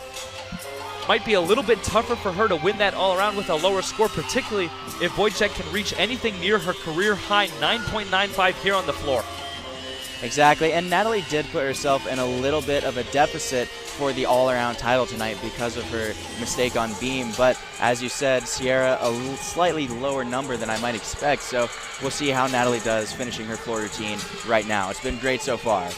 might be a little bit tougher for her to win that all around with a lower score, particularly if Wojcik can reach anything near her career high 9.95 here on the floor. Exactly, and Natalie did put herself in a little bit of a deficit for the all-around title tonight because of her mistake on beam, but as you said, Sierra a slightly lower number than I might expect, so we'll see how Natalie does finishing her floor routine right now. It's been great so far.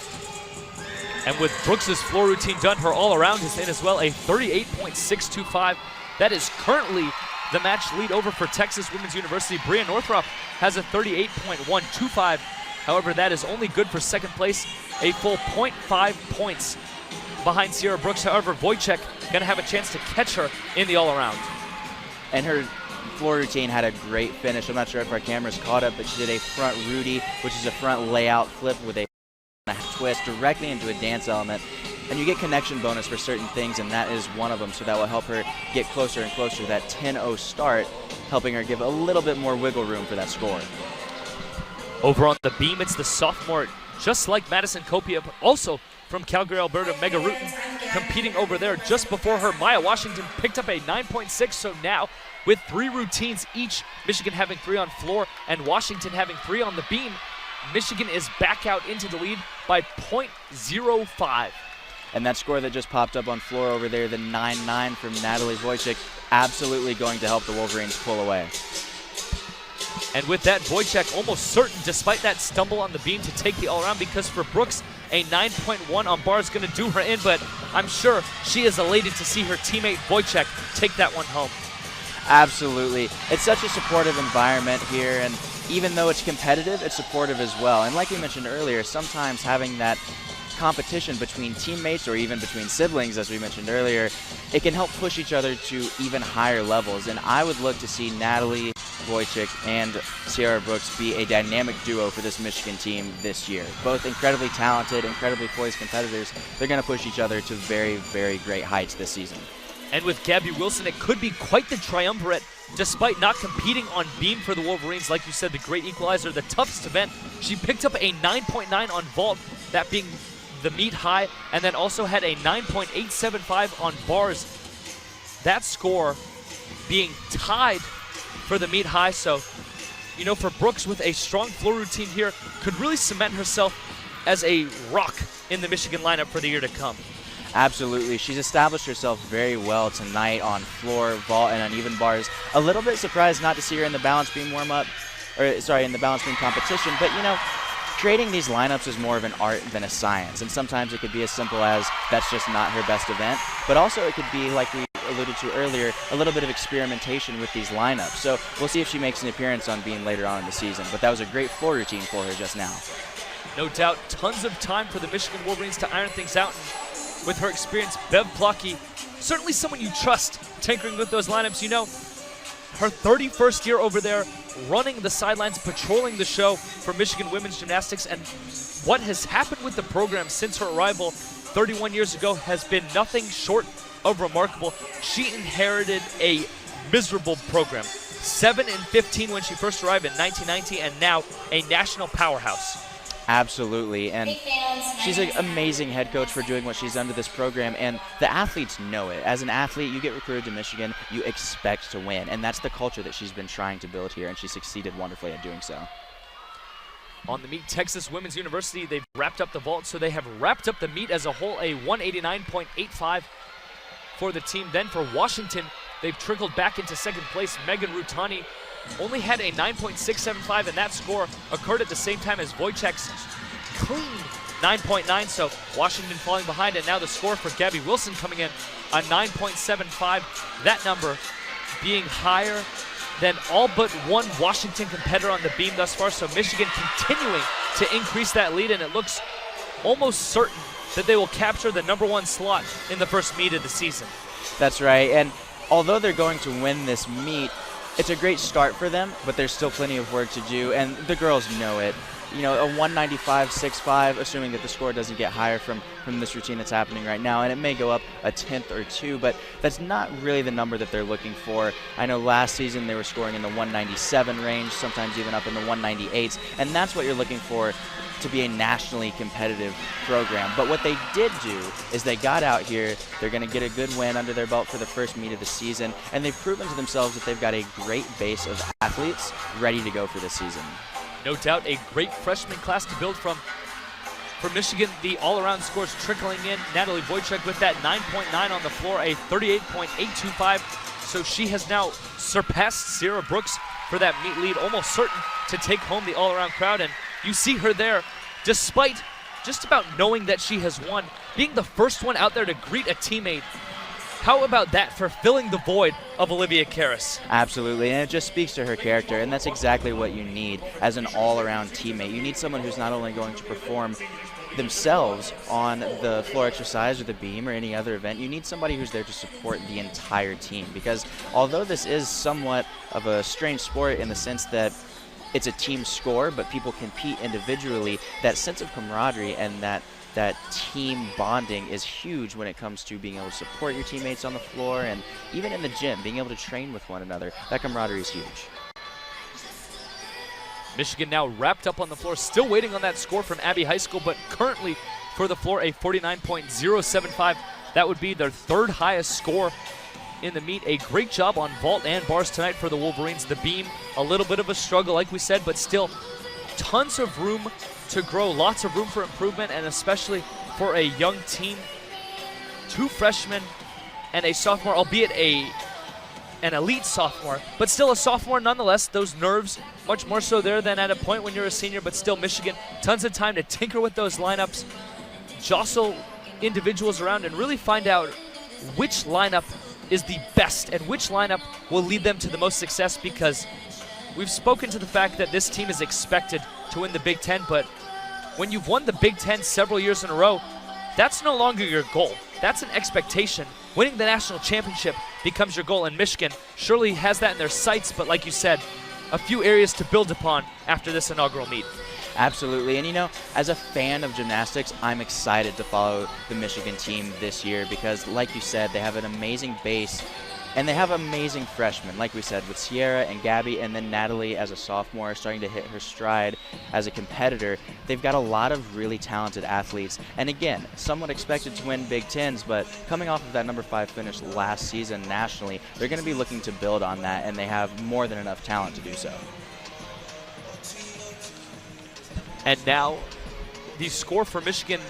And with Brooks's floor routine done, her all-around is in as well, a 38.625. That is currently the match lead over for Texas Women's University. Bria Northrup has a 38.125. However, that is only good for second place, a full 0.5 points behind Sierra Brooks. However, Wojcik going to have a chance to catch her in the all-around. And her floor routine had a great finish. I'm not sure if our camera's caught up, but she did a front Rudy, which is a front layout flip with a twist directly into a dance element. And you get connection bonus for certain things, and that is one of them. So that will help her get closer and closer to that 10-0 start, helping her give a little bit more wiggle room for that score. Over on the beam, it's the sophomore, just like Madison Copia, but also from Calgary, Alberta, Mega Rutan, competing over there just before her. Maya Washington picked up a 9.6, so now with 3 routines each, Michigan having 3 on floor and Washington having 3 on the beam, Michigan is back out into the lead by 0.05. And that score that just popped up on floor over there, the 9-9 from Natalie Wojcik, absolutely going to help the Wolverines pull away. And with that, Wojcik almost certain, despite that stumble on the beam, to take the all-around, because for Brooks, a 9.1 on bar is going to do her in, but I'm sure she is elated to see her teammate Wojcik take that one home. Absolutely. It's such a supportive environment here, and even though it's competitive, it's supportive as well. And like we mentioned earlier, sometimes having that competition between teammates or even between siblings, as we mentioned earlier, it can help push each other to even higher levels. And I would look to see Natalie Wojcik and Sierra Brooks be a dynamic duo for this Michigan team this year. Both incredibly talented, incredibly poised competitors. They're going to push each other to very, very great heights this season. And with Gabby Wilson, it could be quite the triumvirate, despite not competing on beam for the Wolverines. Like you said, the great equalizer, the toughest event. She picked up a 9.9 on vault, that being the meet high, and then also had a 9.875 on bars. That score being tied for the meet high. So, you know, for Brooks with a strong floor routine here, could really cement herself as a rock in the Michigan lineup for the year to come. Absolutely. She's established herself very well tonight on floor, vault, and uneven bars. A little bit surprised not to see her in the balance beam warm-up, or sorry, in the balance beam competition, but you know, creating these lineups is more of an art than a science, and sometimes it could be as simple as that's just not her best event, but also it could be, like we alluded to earlier, a little bit of experimentation with these lineups. So we'll see if she makes an appearance on beam later on in the season, but that was a great floor routine for her just now. No doubt, tons of time for the Michigan Wolverines to iron things out. And with her experience, Bev Plotke, certainly someone you trust tinkering with those lineups. You know, her 31st year over there, running the sidelines, patrolling the show for Michigan women's gymnastics, and what has happened with the program since her arrival 31 years ago has been nothing short of remarkable. She inherited a miserable program. 7-15 when she first arrived in 1990, and now a national powerhouse. Absolutely, and she's an amazing head coach for doing what she's done to this program, and the athletes know it. As an athlete, you get recruited to Michigan, you expect to win, and that's the culture that she's been trying to build here, and she succeeded wonderfully at doing so. On the meet, Texas Women's University, they've wrapped up the vault, so they have wrapped up the meet as a whole, a 189.85 for the team. Then for Washington, they've trickled back into second place. Megan Rutani only had a 9.675, and that score occurred at the same time as Wojcik's clean 9.9, so Washington falling behind, and now the score for Gabby Wilson coming in, a 9.75. That number being higher than all but one Washington competitor on the beam thus far, so Michigan continuing to increase that lead, and it looks almost certain that they will capture the #1 slot in the first meet of the season. That's right, and although they're going to win this meet, it's a great start for them, but there's still plenty of work to do, and the girls know it. you know, a 195.65, assuming that the score doesn't get higher from this routine that's happening right now, and it may go up a tenth or two, but that's not really the number that they're looking for. I know last season they were scoring in the 197 range, sometimes even up in the 198s, and that's what you're looking for to be a nationally competitive program. But what they did do is they got out here, they're going to get a good win under their belt for the first meet of the season, and they've proven to themselves that they've got a great base of athletes ready to go for this season. No doubt a great freshman class to build from. For Michigan, the all-around scores trickling in. Natalie Wojcik with that 9.9 on the floor, a 38.825. So she has now surpassed Sierra Brooks for that meet lead, almost certain to take home the all-around crowd. And you see her there, despite just about knowing that she has won, being the first one out there to greet a teammate. How about that for filling the void of Olivia Karras? Absolutely, and it just speaks to her character, and that's exactly what you need as an all-around teammate. You need someone who's not only going to perform themselves on the floor exercise or the beam or any other event, you need somebody who's there to support the entire team, because although this is somewhat of a strange sport in the sense that it's a team score, but people compete individually, that sense of camaraderie and that team bonding is huge when it comes to being able to support your teammates on the floor, and even in the gym, being able to train with one another. That camaraderie is huge. Michigan now wrapped up on the floor, still waiting on that score from Abbey High School, but currently for the floor a 49.075. That would be their third highest score in the meet. A great job on vault and bars tonight for the Wolverines. The beam, a little bit of a struggle like we said, but still tons of room to grow, lots of room for improvement, and especially for a young team. Two freshmen and a sophomore, albeit an elite sophomore, but still a sophomore nonetheless. Those nerves much more so there than at a point when you're a senior, but still Michigan, tons of time to tinker with those lineups, jostle individuals around, and really find out which lineup is the best and which lineup will lead them to the most success, because we've spoken to the fact that this team is expected to win the Big Ten, but when you've won the Big Ten several years in a row, that's no longer your goal. That's an expectation. Winning the national championship becomes your goal, and Michigan surely has that in their sights, but like you said, a few areas to build upon after this inaugural meet. Absolutely, and you know, as a fan of gymnastics, I'm excited to follow the Michigan team this year because, like you said, they have an amazing base, and they have amazing freshmen, like we said, with Sierra and Gabby, and then Natalie as a sophomore starting to hit her stride as a competitor. They've got a lot of really talented athletes, and again, somewhat expected to win Big Tens, but coming off of that number 5 finish last season nationally, they're going to be looking to build on that, and they have more than enough talent to do so. And now the score for Michigan,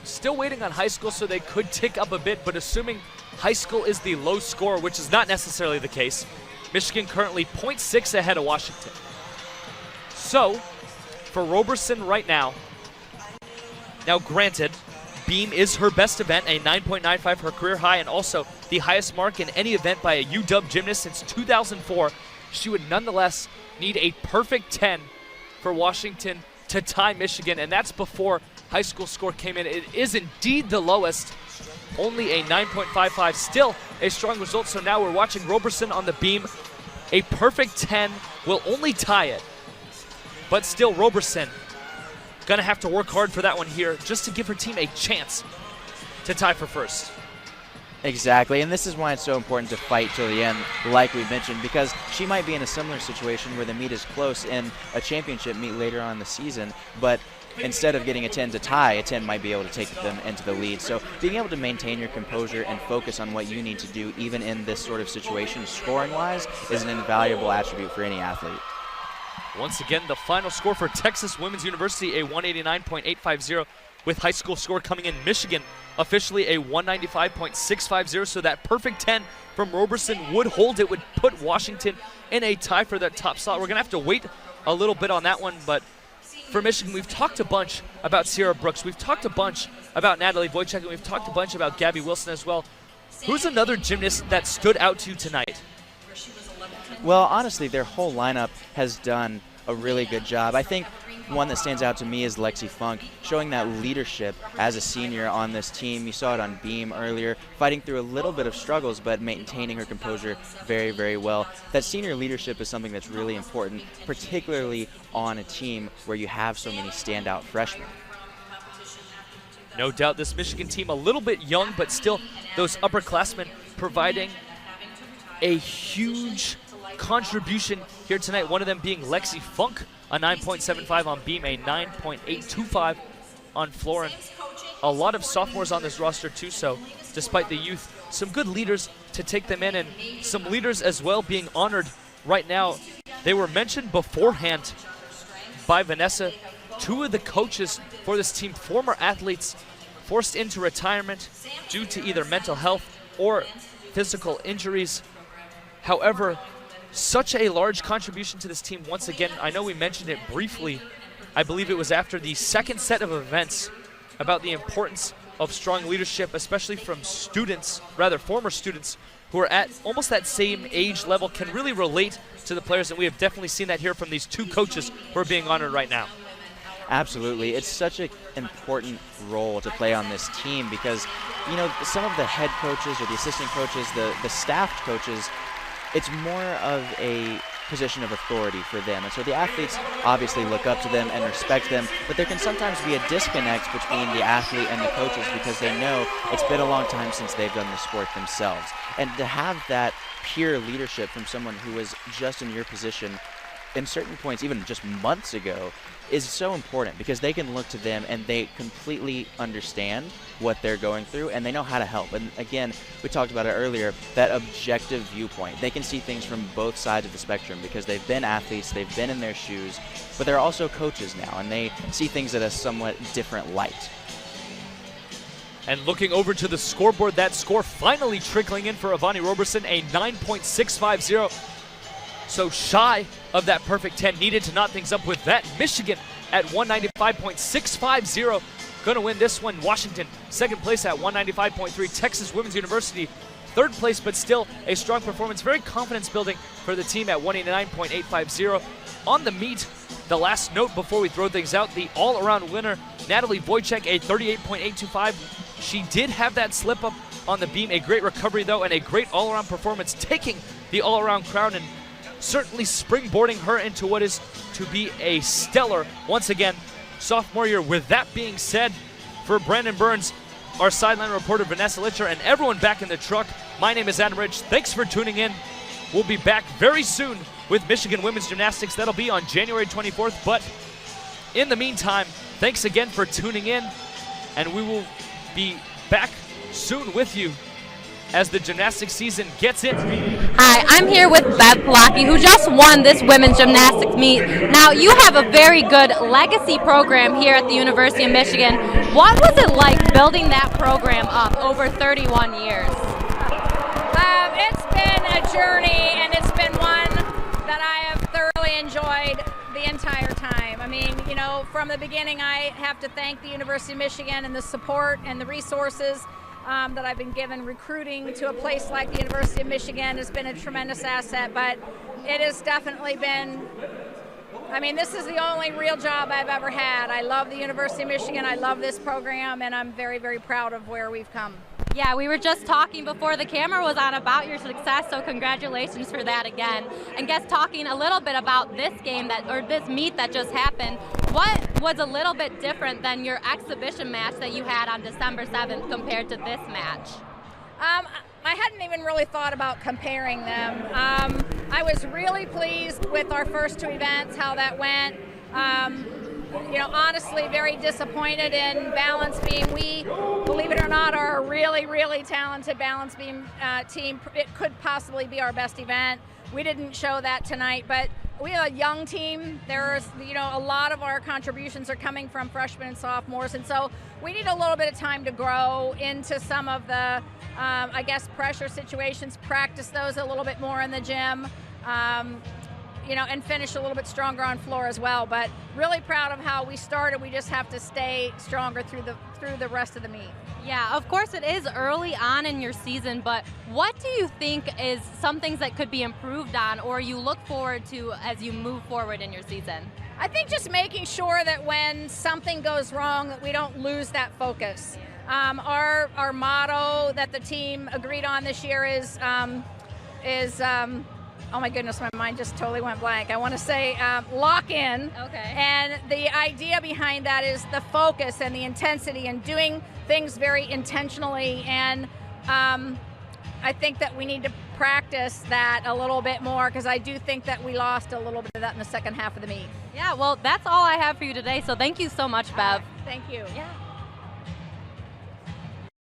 still waiting on high school, so they could tick up a bit, but assuming high school is the low score, which is not necessarily the case, Michigan currently 0.6 ahead of Washington. So for Roberson right now granted, beam is her best event, a 9.95, her career high, and also the highest mark in any event by a UW gymnast since 2004. She would nonetheless need a perfect 10 for Washington to tie Michigan, and that's before high school score came in. It is indeed the lowest, only a 9.55, still a strong result. So now we're watching Roberson on the beam. A perfect 10 will only tie it, but still Roberson gonna have to work hard for that one here just to give her team a chance to tie for first. Exactly, and this is why it's so important to fight till the end, like we mentioned, because she might be in a similar situation where the meet is close in a championship meet later on in the season, but instead of getting a 10 to tie, a 10 might be able to take them into the lead. So being able to maintain your composure and focus on what you need to do, even in this sort of situation, scoring-wise, is an invaluable attribute for any athlete. Once again, the final score for Texas Women's University, a 189.850, with high school score coming in. Michigan officially a 195.650, so that perfect 10 from Roberson would hold. It would put Washington in a tie for that top slot. We're going to have to wait a little bit on that one, but for Michigan, we've talked a bunch about Sierra Brooks. We've talked a bunch about Natalie Wojcik, and we've talked a bunch about Gabby Wilson as well. Who's another gymnast that stood out to you tonight? Well, honestly, their whole lineup has done a really good job. I think one that stands out to me is Lexi Funk, showing that leadership as a senior on this team. You saw it on beam earlier, fighting through a little bit of struggles, but maintaining her composure very, very well. That senior leadership is something that's really important, particularly on a team where you have so many standout freshmen. No doubt this Michigan team a little bit young, but still those upperclassmen providing a huge contribution here tonight. One of them being Lexi Funk, a 9.75 on beam, a 9.825 on floor. And a lot of sophomores on this roster too, so despite the youth, some good leaders to take them in, and some leaders as well being honored right now. They were mentioned beforehand by Vanessa. Two of the coaches for this team, former athletes forced into retirement due to either mental health or physical injuries. However, such a large contribution to this team once again. I know we mentioned it briefly. I believe it was after the second set of events about the importance of strong leadership, especially from students, rather former students, who are at almost that same age level, can really relate to the players, and we have definitely seen that here from these two coaches who are being honored right now. Absolutely. It's such an important role to play on this team because, you know, some of the head coaches or the assistant coaches, the staff coaches, it's more of a position of authority for them. And so the athletes obviously look up to them and respect them, but there can sometimes be a disconnect between the athlete and the coaches because they know it's been a long time since they've done the sport themselves. And to have that peer leadership from someone who was just in your position in certain points, even just months ago, is so important because they can look to them and they completely understand what they're going through and they know how to help. And again, we talked about it earlier, that objective viewpoint. They can see things from both sides of the spectrum because they've been athletes, they've been in their shoes, but they're also coaches now and they see things at a somewhat different light. And looking over to the scoreboard, that score finally trickling in for Avani Roberson, a 9.650. So shy of that perfect 10, needed to knot things up with that. Michigan at 195.650, going to win this one. Washington, second place at 195.3. Texas Women's University, third place, but still a strong performance. Very confidence building for the team at 189.850. On the meet, the last note before we throw things out, the all-around winner, Natalie Wojcik, a 38.825. She did have that slip up on the beam, a great recovery though, and a great all-around performance, taking the all-around crown and certainly springboarding her into what is to be a stellar, once again, sophomore year. With that being said, for Brandon Burns, our sideline reporter Vanessa Litcher, and everyone back in the truck, my name is Adam Rich. Thanks for tuning in. We'll be back very soon with Michigan Women's Gymnastics. That'll be on January 24th. But in the meantime, thanks again for tuning in, and we will be back soon with you as the gymnastics season gets in. Hi, I'm here with Bev Palaki, who just won this women's gymnastics meet. Now, you have a very good legacy program here at the University of Michigan. What was it like building that program up over 31 years? It's been a journey, and it's been one that I have thoroughly enjoyed the entire time. I mean, you know, from the beginning, I have to thank the University of Michigan and the support and the resources that I've been given. Recruiting to a place like the University of Michigan has been a tremendous asset, but it has definitely been, I mean, this is the only real job I've ever had. I love the University of Michigan, I love this program, and I'm very, very proud of where we've come. Yeah, we were just talking before the camera was on about your success, so congratulations for that again. And guess talking a little bit about this game or this meet that just happened, what was a little bit different than your exhibition match that you had on December 7th compared to this match? I hadn't even really thought about comparing them. I was really pleased with our first two events, how that went. You know, honestly, very disappointed in balance beam. We, believe it or not, are a really, really talented balance beam team. It could possibly be our best event. We didn't show that tonight, but we have a young team. There's, you know, a lot of our contributions are coming from freshmen and sophomores, and so we need a little bit of time to grow into some of the, I guess, pressure situations, practice those a little bit more in the gym. You know, and finish a little bit stronger on floor as well. But really proud of how we started. We just have to stay stronger through the rest of the meet. Yeah, of course it is early on in your season, but what do you think is some things that could be improved on or you look forward to as you move forward in your season? I think just making sure that when something goes wrong that we don't lose that focus. Our motto that the team agreed on this year is oh my goodness, my mind just totally went blank. I want to say lock in. Okay. And the idea behind that is the focus and the intensity and doing things very intentionally. And I think that we need to practice that a little bit more, because I do think that we lost a little bit of that in the second half of the meet. Yeah, well, that's all I have for you today, so thank you so much, Bev. Thank you. Yeah.